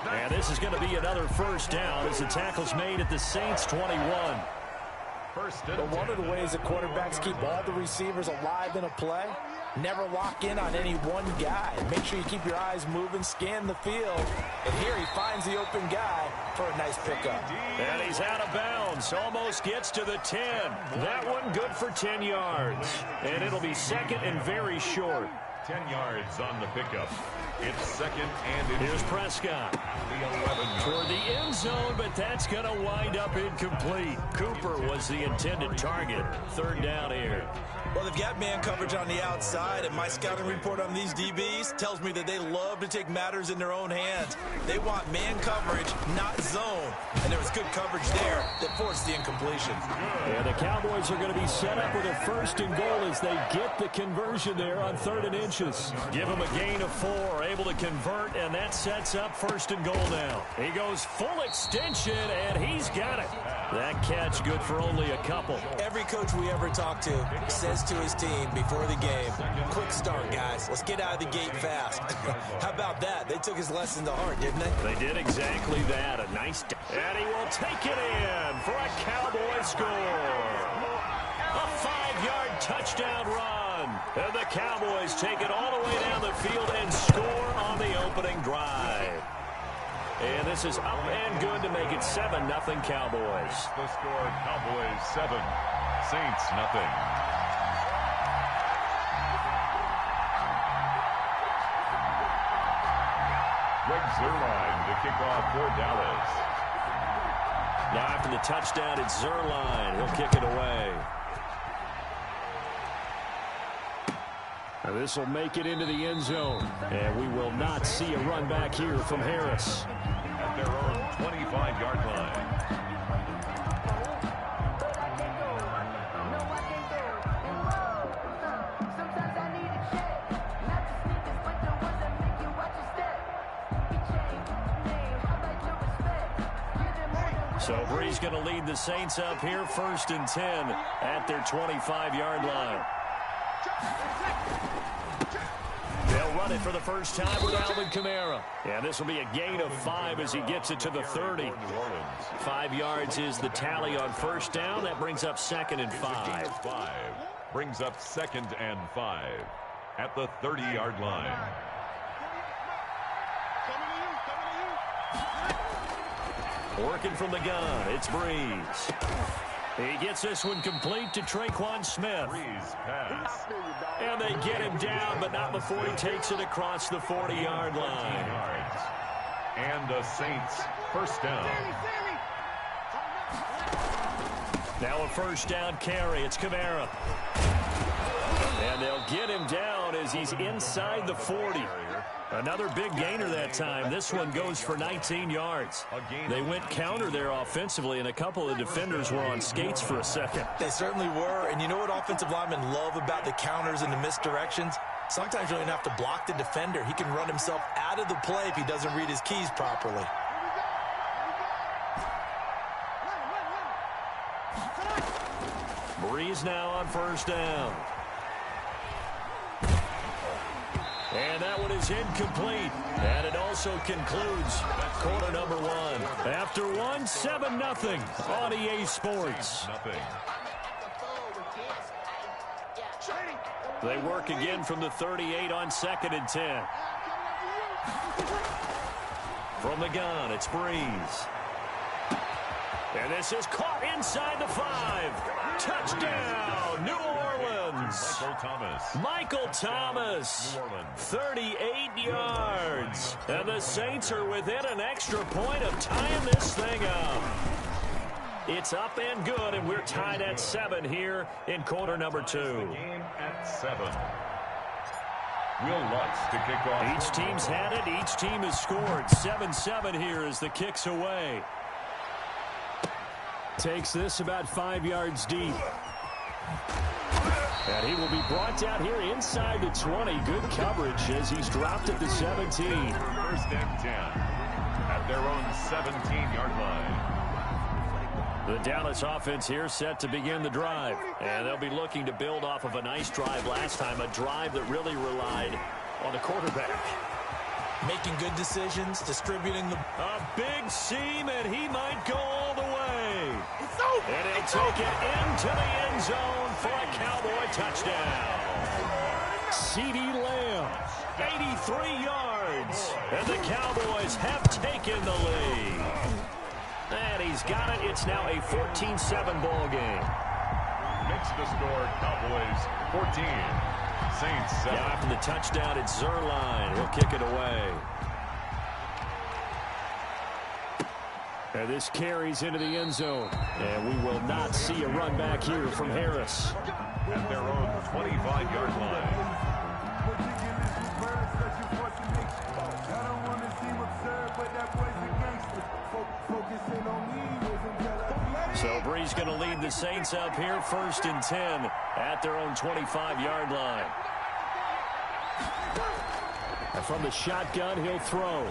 And this is going to be another first down as the tackle's made at the Saints' 21. But one of the ways that quarterbacks keep all the receivers alive in a play, never lock in on any one guy. Make sure you keep your eyes moving, scan the field. And here he finds the open guy for a nice pickup. And he's out of bounds. Almost gets to the 10. That one good for 10 yards. And it'll be second and very short. 10 yards on the pickup. It's second and inches. Here's Prescott. The 11 For the end zone, but that's going to wind up incomplete. Cooper was the intended target. Third down here. Well, they've got man coverage on the outside, and my scouting report on these DBs tells me that they love to take matters in their own hands. They want man coverage, not zone. And there was good coverage there that forced the incompletion. And the Cowboys are going to be set up with a first and goal as they get the conversion there on 3rd and inches. Give them a gain of 4, able to convert, and that sets up first and goal now. He goes full extension, and he's got it. That catch good for only a couple. Every coach we ever talk to says to his team before the game, quick start, guys. Let's get out of the gate fast. How about that? They took his lesson to heart, didn't they? They did exactly that. A nice... And he will take it in for a Cowboy score. A 5-yard touchdown run. And the Cowboys take it all the way down the field and score on the opening drive. And this is up and good to make it 7-0 Cowboys. The score, Cowboys 7, Saints nothing. Greg Zuerlein to kick off for Dallas. Now after the touchdown, it's Zuerlein. He'll kick it away. Now this will make it into the end zone. And we will not see a run back here from Harris. At their own 25-yard line. So Bree's going to lead the Saints up here, 1st and 10 at their 25-yard line. They'll run it for the first time with Alvin Kamara. And this will be a gain of 5 as he gets it to the 30. 5 yards is the tally on first down. That brings up 2nd and 5. Brings up 2nd and 5 at the 30-yard line. Working from the gun, it's Breeze. He gets this one complete to Traquan Smith. Breeze pass. And they get him down, but not before he takes it across the 40-yard line. And the Saints first down. Now a first down carry. It's Kamara. And they'll get him down as he's inside the 40. Another big gainer that time. This one goes for 19 yards. They went counter there offensively, and a couple of defenders were on skates for a second. They certainly were, and you know what offensive linemen love about the counters and the misdirections? Sometimes you don't even have to block the defender. He can run himself out of the play if he doesn't read his keys properly. Breeze now on first down. And that one is incomplete. And it also concludes quarter number 1. After 1, 7-0 on EA Sports. They work again from the 38 on 2nd and 10. From the gun, it's Breeze. And this is caught inside the 5. Touchdown, New Orleans. Michael Thomas. 38 yards. And the Saints are within an extra point of tying this thing up. It's up and good, and we're tied at 7 here in quarter number 2. Game at 7. Will Lutz to kick off. Each team's had it. Each team has scored. 7-7 here as the kick's away. Takes this about 5 yards deep. And he will be brought down here inside the 20. Good coverage as he's dropped at the 17. 1st and 10 at their own 17-yard line. The Dallas offense here set to begin the drive. And they'll be looking to build off of a nice drive last time, a drive that really relied on the quarterback. Making good decisions, distributing the... A big seam, and he might go all the way. And he'll take it into the end zone for a Cowboy touchdown. CeeDee Lamb, 83 yards. And the Cowboys have taken the lead. And he's got it. It's now a 14-7 ball game. Makes the score Cowboys 14, Saints 7. Now after the touchdown, it's Zerline. He'll kick it away. And this carries into the end zone. And we will not see a run back here from Harris. At their own 25-yard line. So Brees going to lead the Saints up here, 1st and 10 at their own 25-yard line. And from the shotgun, he'll throw.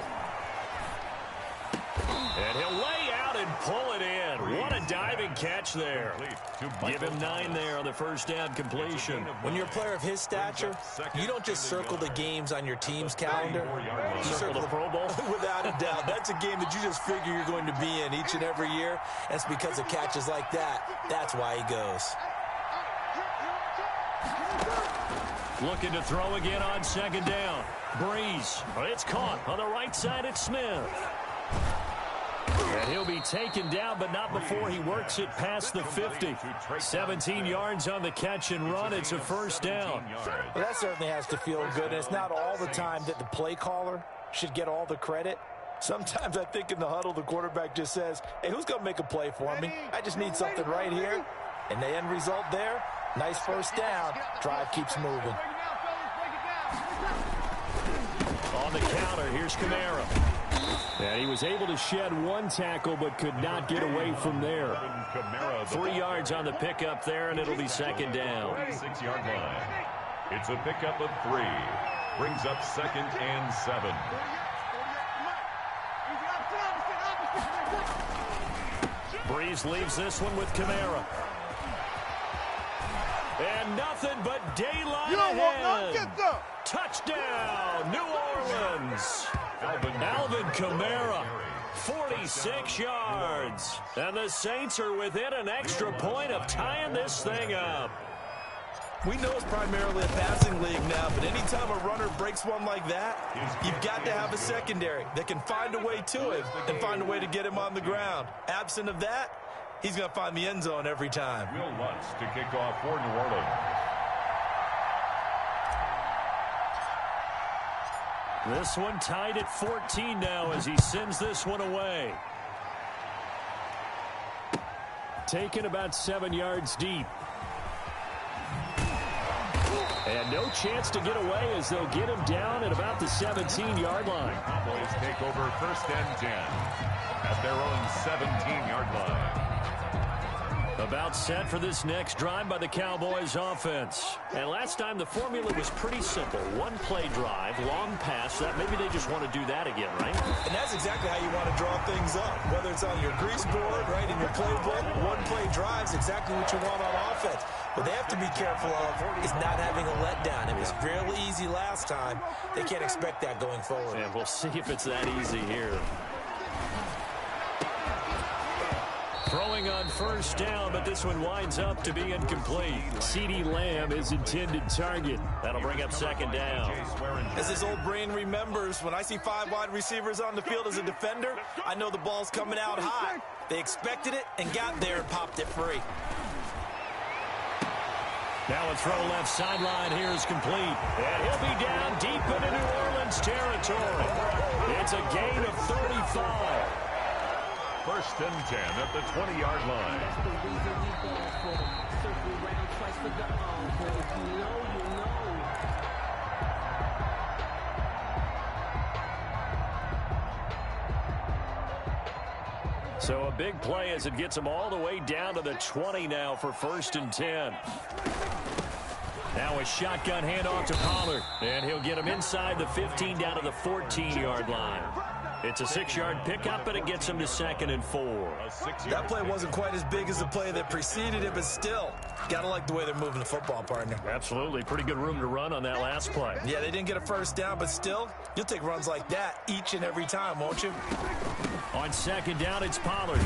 And he'll lay out and pull it in. What a diving catch there. Give him 9 there on the first down completion. When you're a player of his stature, you don't just circle the games on your team's calendar. You circle the Pro Bowl? Without a doubt. That's a game that you just figure you're going to be in each and every year. And it's because of catches like that. That's why he goes. Looking to throw again on 2nd down. Brees. It's caught on the right side. It's Smith. And he'll be taken down, but not before he works it past the 50. 17 yards on the catch and run. It's a 1st down. Well, that certainly has to feel good, and it's not all the time that the play caller should get all the credit. Sometimes I think in the huddle, the quarterback just says, hey, who's going to make a play for me? I just need something right here. And the end result there, nice 1st down. Drive keeps moving. On the counter, here's Kamara. And he was able to shed 1 tackle, but could not get away from there. 3 yards on the pickup there, and it'll be 2nd down. 6-yard line. It's a pickup of 3. Brings up 2nd and 7. Brees leaves this one with Kamara. And nothing but daylight ahead. Touchdown, New Orleans. Alvin Kamara, 46 yards. And the Saints are within an extra point of tying this thing up. We know it's primarily a passing league now, but anytime a runner breaks one like that, you've got to have a secondary that can find a way to him and find a way to get him on the ground. Absent of that, he's going to find the end zone every time. Will Lutz to kick off for New Orleans. This one tied at 14 now as he sends this one away. Taken about 7 yards deep. And no chance to get away as they'll get him down at about the 17-yard line. Cowboys take over 1st and 10 at their own 17-yard line. About set for this next drive by the Cowboys offense. And last time the formula was pretty simple. 1 play drive, long pass. That maybe they just want to do that again, right? And that's exactly how you want to draw things up. Whether it's on your grease board, right, in your playbook, 1 play drive is exactly what you want on offense. What they have to be careful of is not having a letdown. It was really easy last time. They can't expect that going forward. And we'll see if it's that easy here. Throwing on 1st down, but this one winds up to be incomplete. CeeDee Lamb is intended target. That'll bring up 2nd down. As his old brain remembers, when I see 5 wide receivers on the field as a defender, I know the ball's coming out hot. They expected it and got there and popped it free. Now a throw left sideline here is complete. And he'll be down deep into New Orleans territory. It's a gain of 35. 1st and 10 at the 20-yard line. So a big play as it gets them all the way down to the 20 now for 1st and 10. Now a shotgun handoff to Pollard. And he'll get him inside the 15 down to the 14-yard line. It's a 6-yard pickup, but it gets him to 2nd and 4. That play wasn't quite as big as the play that preceded it, but still, got to like the way they're moving the football, partner. Absolutely. Pretty good room to run on that last play. Yeah, they didn't get a 1st down, but still, you'll take runs like that each and every time, won't you? On 2nd down, it's Pollard.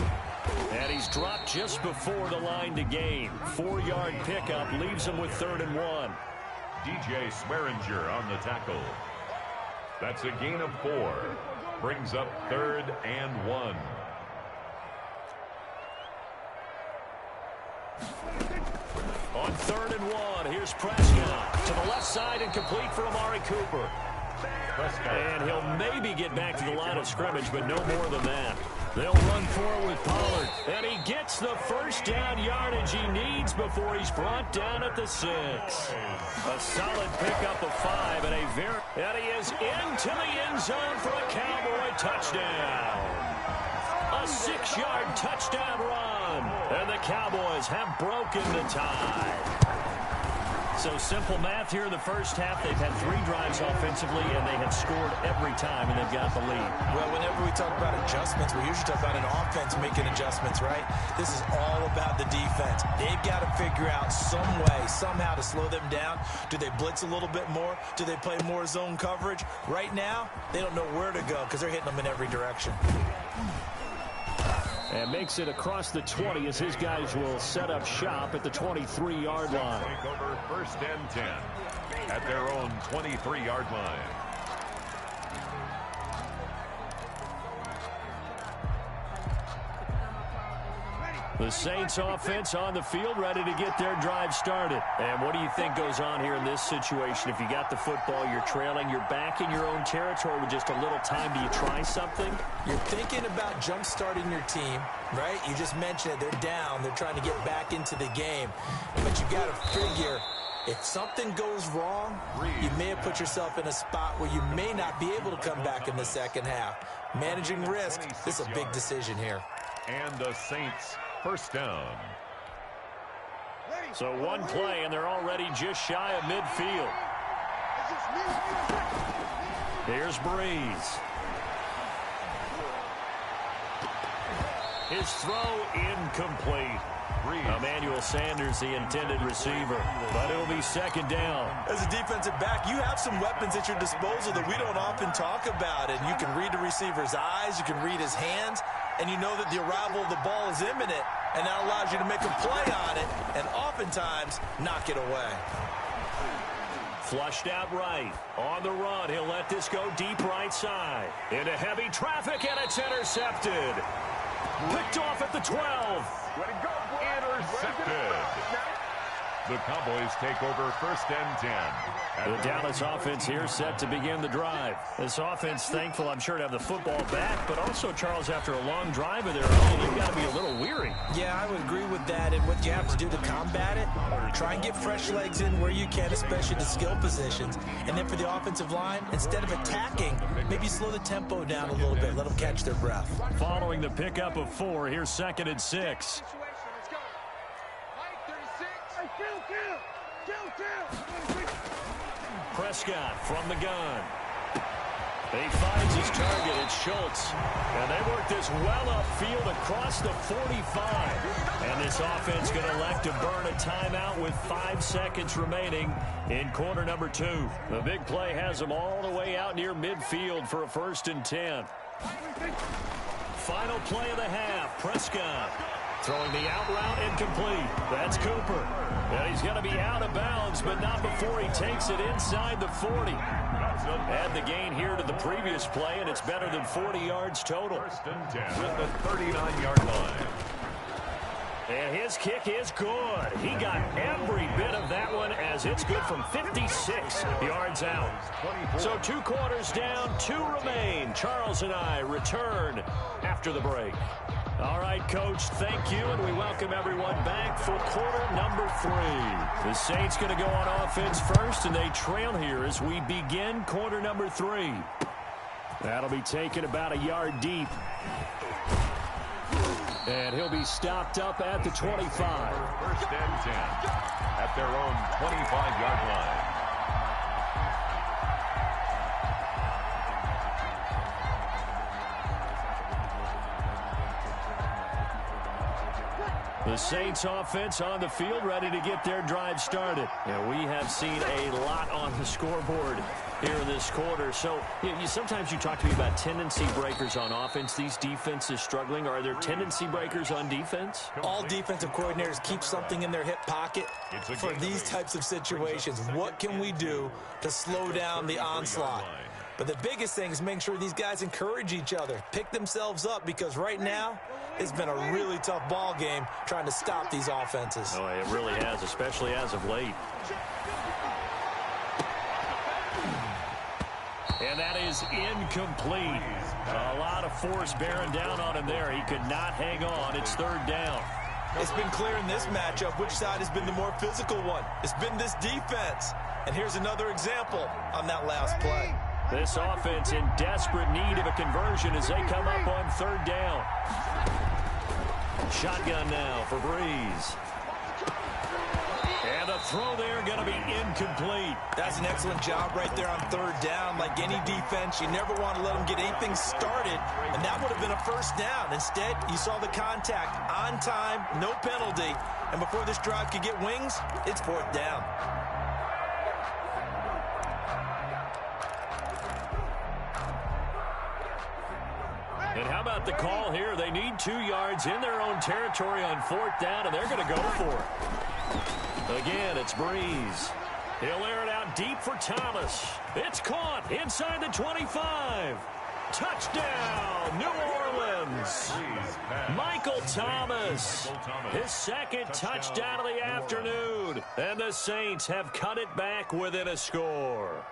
And he's dropped just before the line to gain. 4-yard pickup leaves him with 3rd and 1. DJ Swearinger on the tackle. That's a gain of 4. Brings up 3rd and 1. On 3rd and 1, here's Prescott to the left inside and complete for Amari Cooper. And he'll maybe get back to the line of scrimmage, but no more than that. They'll run forward with Pollard. And he gets the first down yardage he needs before he's brought down at the 6. A solid pickup of 5 and and he is into the end zone for a Cowboy touchdown. A 6-yard touchdown run. And the Cowboys have broken the tie. So simple math here in the first half. They've had 3 drives offensively, and they have scored every time, and they've got the lead. Well, whenever we talk about adjustments, we usually talk about an offense making adjustments, right? This is all about the defense. They've got to figure out some way, somehow to slow them down. Do they blitz a little bit more? Do they play more zone coverage? Right now, they don't know where to go because they're hitting them in every direction. And makes it across the 20 as his guys will set up shop at the 23-yard line. Take over 1st and 10 at their own 23-yard line. The Saints offense on the field, ready to get their drive started. And what do you think goes on here in this situation? If you got the football, you're trailing, you're back in your own territory with just a little time. Do you try something? You're thinking about jump-starting your team, right? You just mentioned it. They're down. They're trying to get back into the game. But you got to figure, if something goes wrong, you may have put yourself in a spot where you may not be able to come back in the second half. Managing risk, this is a big decision here. And the Saints 1st down. So one play, and they're already just shy of midfield. Here's Breeze. His throw incomplete. Emmanuel Sanders, the intended receiver, but it'll be 2nd down. As a defensive back, you have some weapons at your disposal that we don't often talk about, and you can read the receiver's eyes, you can read his hands, and you know that the arrival of the ball is imminent, and that allows you to make a play on it, and oftentimes knock it away. Flushed out right. On the run, he'll let this go deep right side. Into heavy traffic, and it's intercepted. Picked off at the 12. Intercepted. The Cowboys take over 1st and 10. The Dallas offense here set to begin the drive. This offense thankful, I'm sure, to have the football back, but also, Charles, after a long drive of their own, you've got to be a little weary. Yeah, I would agree with that, and what you have to do to combat it, try and get fresh legs in where you can, especially the skill positions. And then for the offensive line, instead of attacking, maybe slow the tempo down a little bit, let them catch their breath. Following the pickup of 4, here's 2nd and 6. Prescott from the gun. He finds his target. It's Schultz. And they work this well upfield across the 45. And this offense going to elect to burn a timeout with 5 seconds remaining in quarter number 2. The big play has them all the way out near midfield for a 1st and 10. Final play of the half. Prescott throwing the out route incomplete. That's Cooper. And he's going to be out of bounds, but not before he takes it inside the 40. Add the gain here to the previous play, and it's better than 40 yards total. 1st and 10 at the 39-yard line. And his kick is good. He got every bit of that one as it's good from 56 yards out. So 2 quarters down, 2 remain. Charles and I return after the break. All right, Coach, thank you, and we welcome everyone back for quarter number 3. The Saints going to go on offense first, and they trail here as we begin quarter number 3. That'll be taken about a yard deep. And he'll be stopped up at the 25. 1st and 10 at their own 25-yard line. The Saints offense on the field ready to get their drive started. And we have seen a lot on the scoreboard here in this quarter. So sometimes you talk to me about tendency breakers on offense. These defenses struggling. Are there tendency breakers on defense? All defensive coordinators keep something in their hip pocket for these types of situations. What can we do to slow down the onslaught? But the biggest thing is making sure these guys encourage each other, pick themselves up, because right now it's been a really tough ball game trying to stop these offenses. Oh, it really has, especially as of late. And that is incomplete. A lot of force bearing down on him there. He could not hang on. It's third down. It's been clear in this matchup which side has been the more physical one. It's been this defense. And here's another example on that last play. This offense in desperate need of a conversion as they come up on third down. Shotgun now for Breeze. And the throw there going to be incomplete. That's an excellent job right there on third down. Like any defense, you never want to let them get anything started, and that would have been a first down. Instead, you saw the contact on time, no penalty, and before this drive could get wings, it's fourth down. And how about the call here? They need 2 yards in their own territory on fourth down, and they're going to go for it. Again, it's Breeze. He'll air it out deep for Thomas. It's caught inside the 25. Touchdown, New Orleans. Michael Thomas, his second touchdown of the afternoon. And the Saints have cut it back within a score.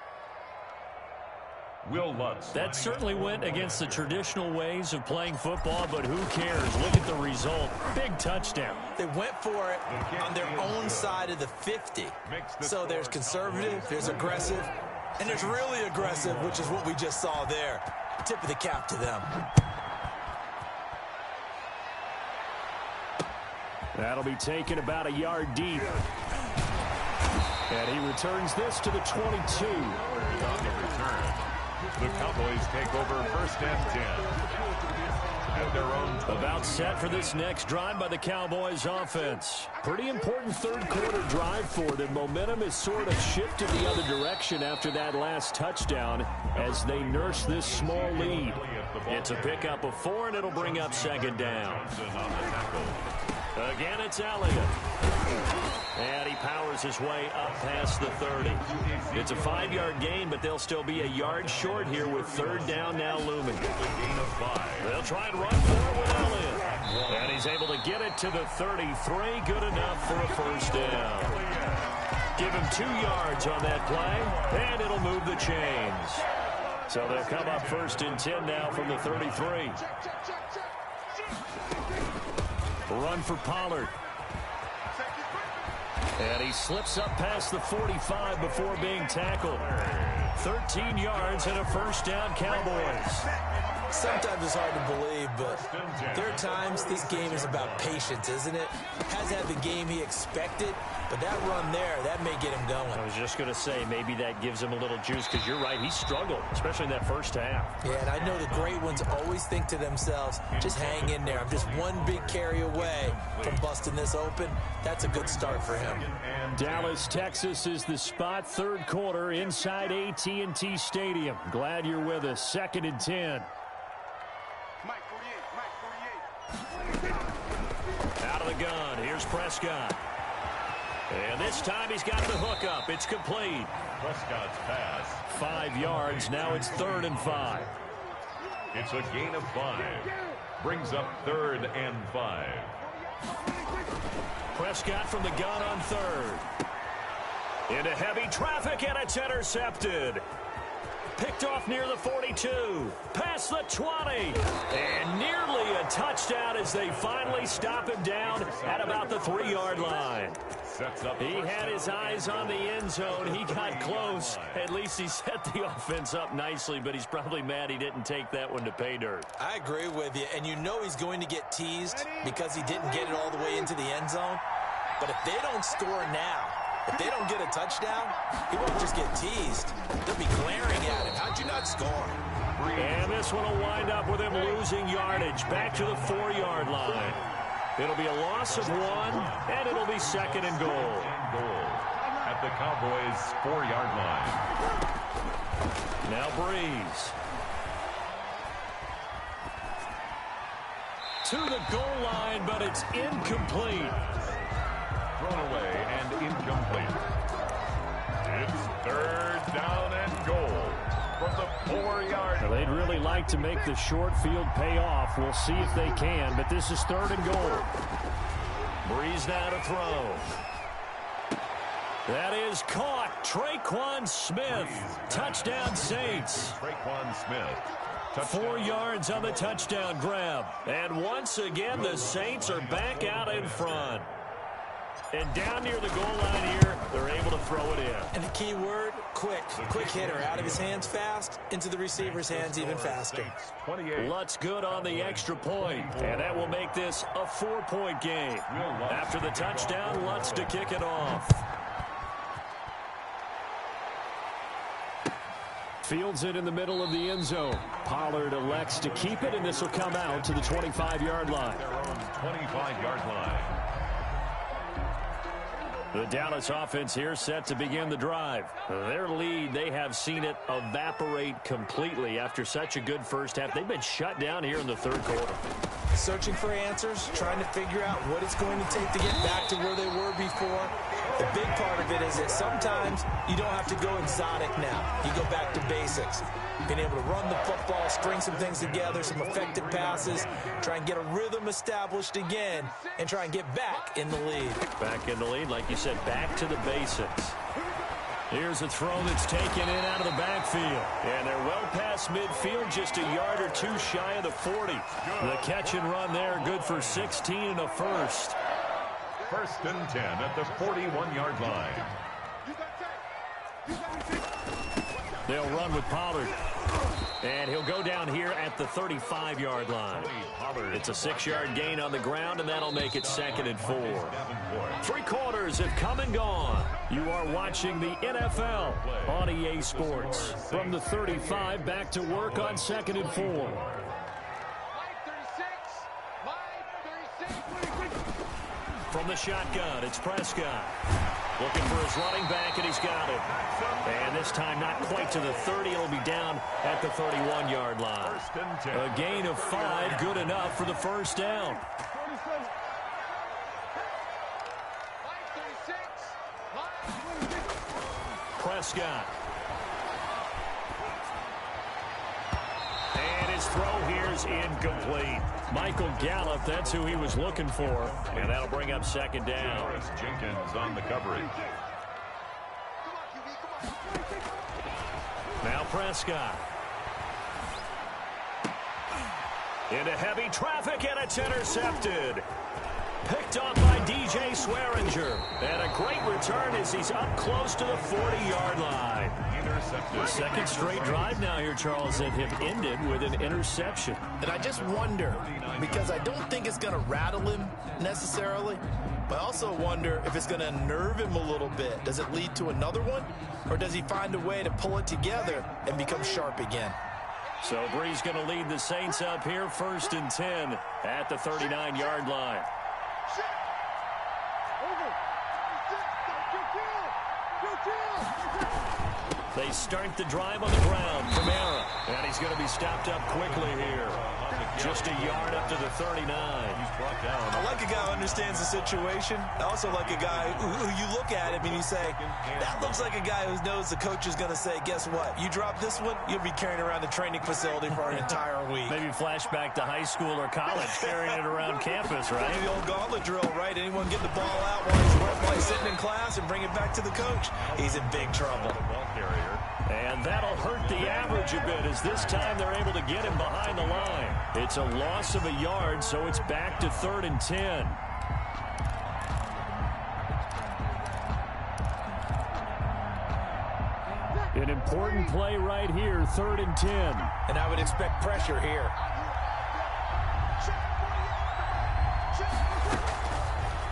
Will Lutz. That certainly went against the traditional ways of playing football, but who cares? Look at the result. Big touchdown. They went for it on their own side of the 50. So there's conservative, there's aggressive, and there's really aggressive, which is what we just saw there. Tip of the cap to them. That'll be taken about a yard deep. And he returns this to the 22. On the return, the Cowboys take over first and 10. At their own 20. About set for this next drive by the Cowboys offense. Pretty important third quarter drive for them. Momentum has sort of shifted the other direction after that last touchdown as they nurse this small lead. It's a pickup of 4, and it'll bring up second down. Again, it's Elliott. And he powers his way up past the 30. It's a 5-yard gain, but they'll still be a yard short here with third down now looming. They'll try and run for it with Elliott. And he's able to get it to the 33. Good enough for a first down. Give him 2 yards on that play, and it'll move the chains. So they'll come up first and 10 now from the 33. Run for Pollard. And he slips up past the 45 before being tackled. 13 yards and a first down, Cowboys. Sometimes it's hard to believe, but there are times this game is about patience, isn't it? Hasn't had the game he expected, but that run there, that may get him going. I was just going to say, maybe that gives him a little juice, because you're right, he struggled, especially in that first half. Yeah, and I know the great ones always think to themselves, just hang in there. I'm just one big carry away from busting this open. That's a good start for him. Dallas, Texas is the spot, third quarter inside AT&T Stadium. Glad you're with us. Second and 10. Out of the gun, here's Prescott. And this time he's got the hook up. It's complete. Prescott's pass. 5 yards, now it's third and 5. It's a gain of 5. Brings up third and 5. Prescott from the gun on third. Into heavy traffic, and it's intercepted. Picked off near the 42, past the 20, and nearly a touchdown as they finally stop him down at about the 3-yard line. He had his eyes on the end zone. He got close. At least he set the offense up nicely, but he's probably mad he didn't take that one to pay dirt. I agree with you, and you know he's going to get teased because he didn't get it all the way into the end zone. But if they don't score now, if they don't get a touchdown, he won't just get teased. They'll be glaring at him. How'd you not score? And this one will wind up with him losing yardage back to the 4-yard line. It'll be a loss of 1, and it'll be second and goal. At the Cowboys' 4-yard line. Now Breeze. To the goal line, but it's incomplete. Thrown away and incomplete. It's third down and goal from the 4-yard line. They'd really like to make the short field pay off. We'll see if they can, but this is third and goal. Breeze now to throw. That is caught. Traquan Smith, touchdown Saints. Traquan Smith. Touchdown. 4 yards on the touchdown grab. And once again, the Saints are back out in front. And down near the goal line here, they're able to throw it in. And the key word, quick. Quick hitter. Out of his hands fast, into the receiver's hands even faster. Lutz good on the extra point, and that will make this a 4-point game. After the touchdown, Lutz to kick it off. Fields it in the middle of the end zone. Pollard elects to keep it, and this will come out to the 25-yard line. Their own 25-yard line. The Dallas offense here set to begin the drive. Their lead, they have seen it evaporate completely after such a good first half. They've been shut down here in the third quarter. Searching for answers, trying to figure out what it's going to take to get back to where they were before. The big part of it is that sometimes you don't have to go exotic now. You go back to basics. Being able to run the football, string some things together, some effective passes, try and get a rhythm established again, and try and get back in the lead. Back in the lead, like you said, back to the basics. Here's a throw that's taken in out of the backfield. And they're well past midfield, just a yard or two shy of the 40. The catch and run there, good for 16 and a first. First and 10 at the 41-yard line. They'll run with Pollard. And he'll go down here at the 35-yard line. It's a 6-yard gain on the ground, and that'll make it 2nd and 4. 3 quarters have come and gone. You are watching the NFL on EA Sports. From the 35, back to work on 2nd and 4. From the shotgun, it's Prescott. Looking for his running back, and he's got it. And this time not quite to the 30. It'll be down at the 31-yard line. A gain of 5, good enough for the first down. Prescott. And his throw here is incomplete. Michael Gallup, that's who he was looking for. And that'll bring up 2nd down. Morris Jenkins on the coverage. Now Prescott. Into heavy traffic, and it's intercepted. Picked off by DJ Swearinger. And a great return as he's up close to the 40-yard line. The second straight drive now here, Charles, that have ended with an interception. And I just wonder, because I don't think it's going to rattle him necessarily, but I also wonder if it's going to unnerve him a little bit. Does it lead to another one? Or does he find a way to pull it together and become sharp again? So Bree's going to lead the Saints up here, 1st and 10 at the 39-yard line. They start the drive on the ground. Kamara. And he's going to be stopped up quickly here. Just a yard up to the 39. He's brought down. I like a guy who understands the situation. I also like a guy who you look at him and you say, that looks like a guy who knows the coach is going to say, guess what? You drop this one, you'll be carrying around the training facility for an entire week. Maybe flashback to high school or college, carrying it around campus, right? Maybe the old gauntlet drill, right? Anyone get the ball out while he's sitting in class and bring it back to the coach? He's in big trouble. Ball carrier. And that'll hurt the average a bit, as this time they're able to get him behind the line. It's a loss of a yard, so it's back to 3rd and 10. An important play right here, 3rd and 10. And I would expect pressure here.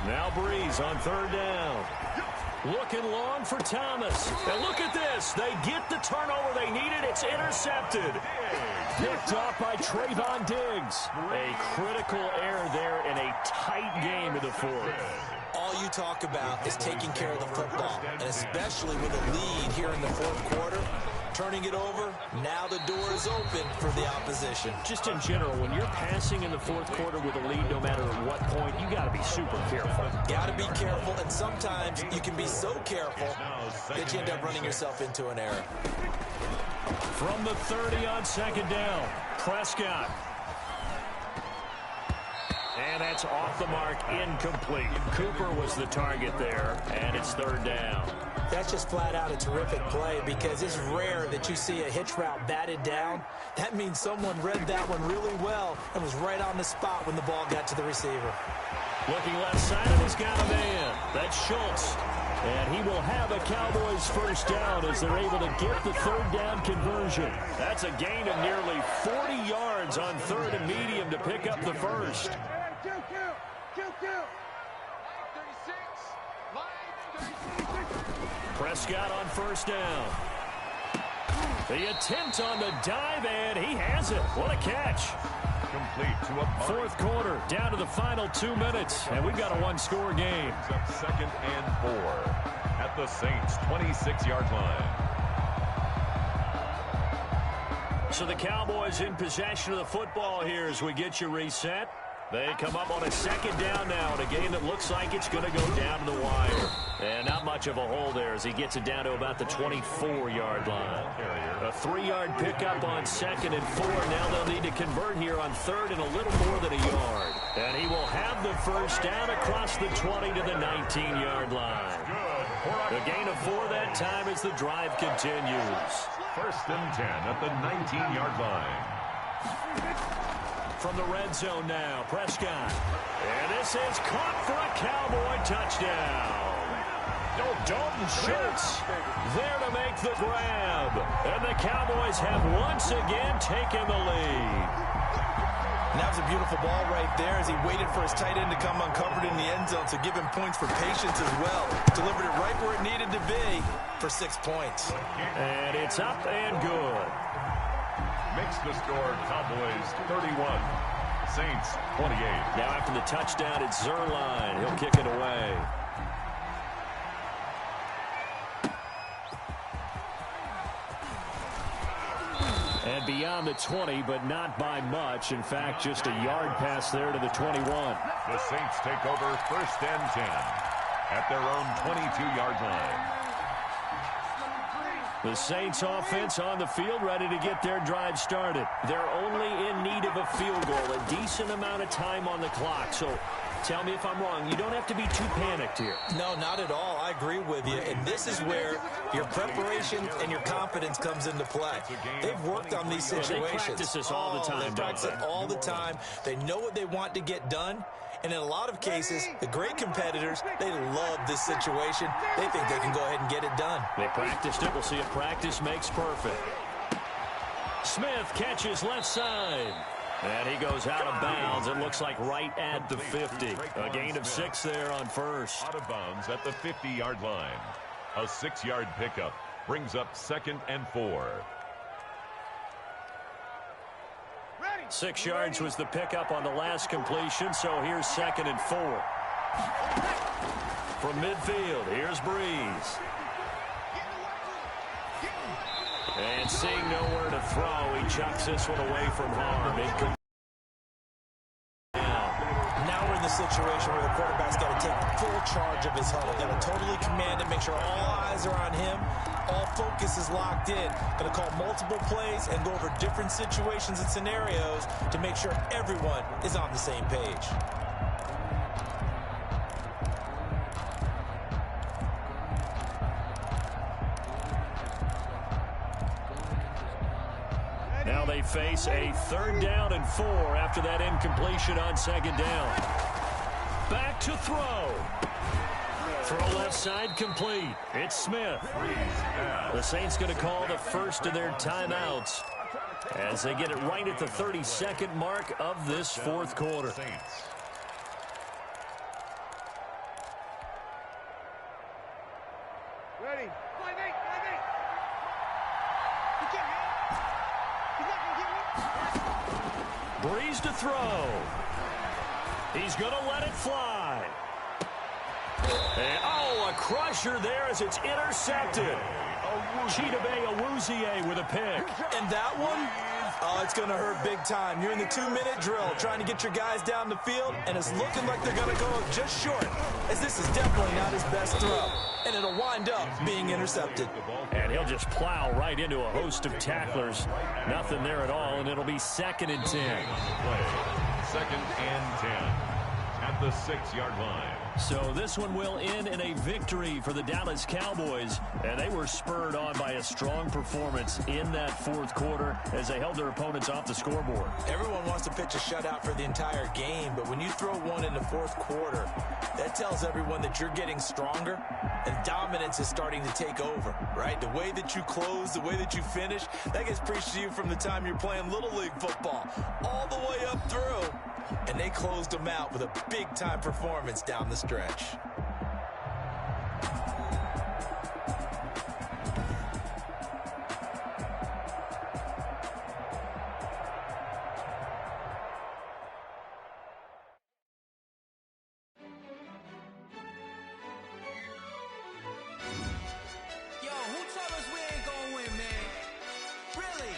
Now Breeze on 3rd down. Looking long for Thomas. And look at this. They get the turnover they needed. It's intercepted. Picked off by Trayvon Diggs. A critical error there in a tight game of the 4th. All you talk about is taking care of the football, and especially with a lead here in the 4th quarter, turning it over, now the door is open for the opposition. Just in general, when you're passing in the 4th quarter with a lead, no matter at what point, you got to be super careful. Got to be careful, and sometimes you can be so careful that you end up running yourself into an error. From the 30 on 2nd down, Prescott. And that's off the mark, incomplete. Cooper was the target there, and it's 3rd down. That's just flat out a terrific play because it's rare that you see a hitch route batted down. That means someone read that one really well and was right on the spot when the ball got to the receiver. Looking left side, and he's got a man. That's Schultz. And he will have a Cowboys first down as they're able to get the third down conversion. That's a gain of nearly 40 yards on third and medium to pick up the first. Prescott on first down. The attempt on the dive, and he has it. What a catch. Complete to a fourth quarter, down to the final 2 minutes, and we've got a one-score game. Up 2nd and 4 at the Saints' 26-yard line. So the Cowboys in possession of the football here as we get you reset. They come up on a second down now in a game that looks like it's going to go down to the wire. And not much of a hole there as he gets it down to about the 24-yard line. A 3-yard pickup on 2nd and 4. Now they'll need to convert here on 3rd and a little more than a yard. And he will have the first down across the 20 to the 19-yard line. The gain of 4 that time as the drive continues. 1st and 10 at the 19-yard line. From the red zone now, Prescott. And this is caught for a Cowboy touchdown. Dalton Schultz there to make the grab. And the Cowboys have once again taken the lead. And that was a beautiful ball right there as he waited for his tight end to come uncovered in the end zone to give him points for patience as well. Delivered it right where it needed to be for 6 points. And it's up and good. Makes the score Cowboys 31, Saints 28. Now after the touchdown, it's Zerline. He'll kick it away. And beyond the 20, but not by much. In fact, just a yard pass there to the 21. The Saints take over 1st and 10 at their own 22-yard line. The Saints offense on the field ready to get their drive started. They're only in need of a field goal, a decent amount of time on the clock. So tell me if I'm wrong. You don't have to be too panicked here. No, not at all. I agree with you. And this is where your preparation and your confidence comes into play. They've worked on these situations. They practice this all the time. They practice it all the time. They know what they want to get done. And in a lot of cases, the great competitors, they love this situation. They think they can go ahead and get it done. They practiced it. We'll see if practice makes perfect. Smith catches left side. And he goes out of bounds. It looks like right at the 50. A gain of 6 there on first. Out of bounds at the 50-yard line. A 6-yard pickup brings up 2nd and 4. 6 yards was the pickup on the last completion, so here's 2nd and 4. From midfield, here's Breeze. And seeing nowhere to throw, he chucks this one away from harm. Now we're in the situation where the quarterback's got to take full charge of his huddle. Got to totally command it, make sure all eyes are on him. All focus is locked in. Going to call multiple plays and go over different situations and scenarios to make sure everyone is on the same page. Now they face a 3rd down and 4 after that incompletion on 2nd down. Back to throw. Throw left side complete. It's Smith. The Saints going to call the first of their timeouts as they get it right at the 32nd mark of this 4th quarter. Ready. Breeze to throw. He's going to let it fly. And, a crusher there as it's intercepted. Chidobe Awuzie with a pick. And that one, it's going to hurt big time. You're in the 2-minute drill trying to get your guys down the field, and it's looking like they're going to go just short, as this is definitely not his best throw. And it'll wind up being intercepted. And he'll just plow right into a host of tacklers. Nothing there at all, and it'll be 2nd and 10. 2nd and 10 at the 6-yard line. So this one will end in a victory for the Dallas Cowboys, and they were spurred on by a strong performance in that fourth quarter as they held their opponents off the scoreboard. Everyone wants to pitch a shutout for the entire game, but when you throw one in the fourth quarter, that tells everyone that you're getting stronger and dominance is starting to take over, right? The way that you close, the way that you finish, that gets preached to you from the time you're playing Little League football all the way up through. And they closed them out with a big-time performance down the stretch. Yo, who told us we ain't gonna win, man? Really?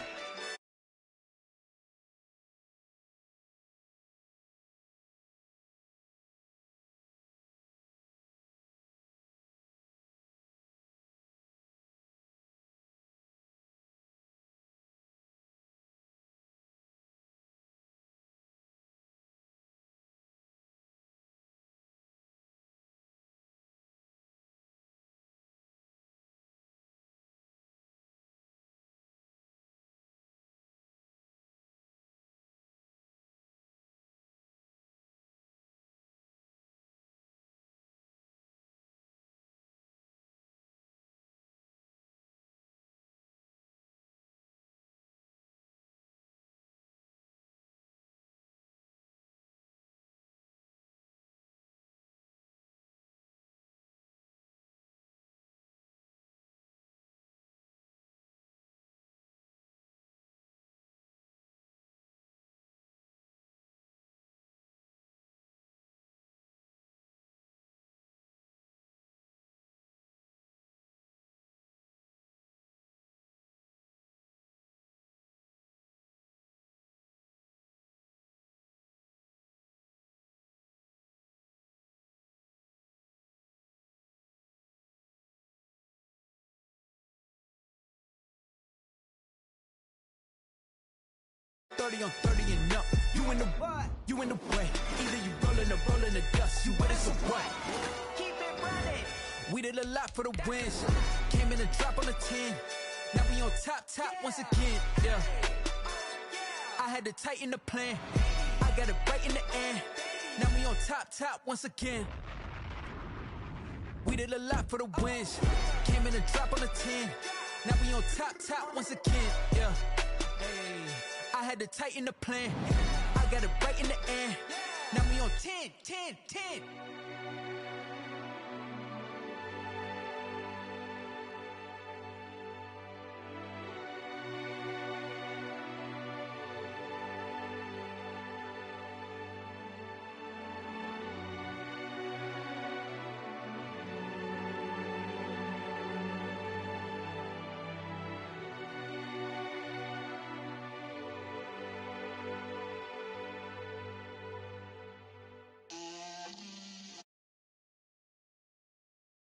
On 30 and up. You in the what? You in the way. Either you rollin' or rollin' the dust. You with us or what? Keep it running. We did a lot for the wins. Came in a drop on the 10. Now we on top once again. Yeah. I had to tighten the plan. I got it right in the end. Now we on top once again. We did a lot for the wins. Came in a drop on the 10. Now we on top once again. Yeah. Hey. I had to tighten the plan. I got it right in the end. Now we on 10.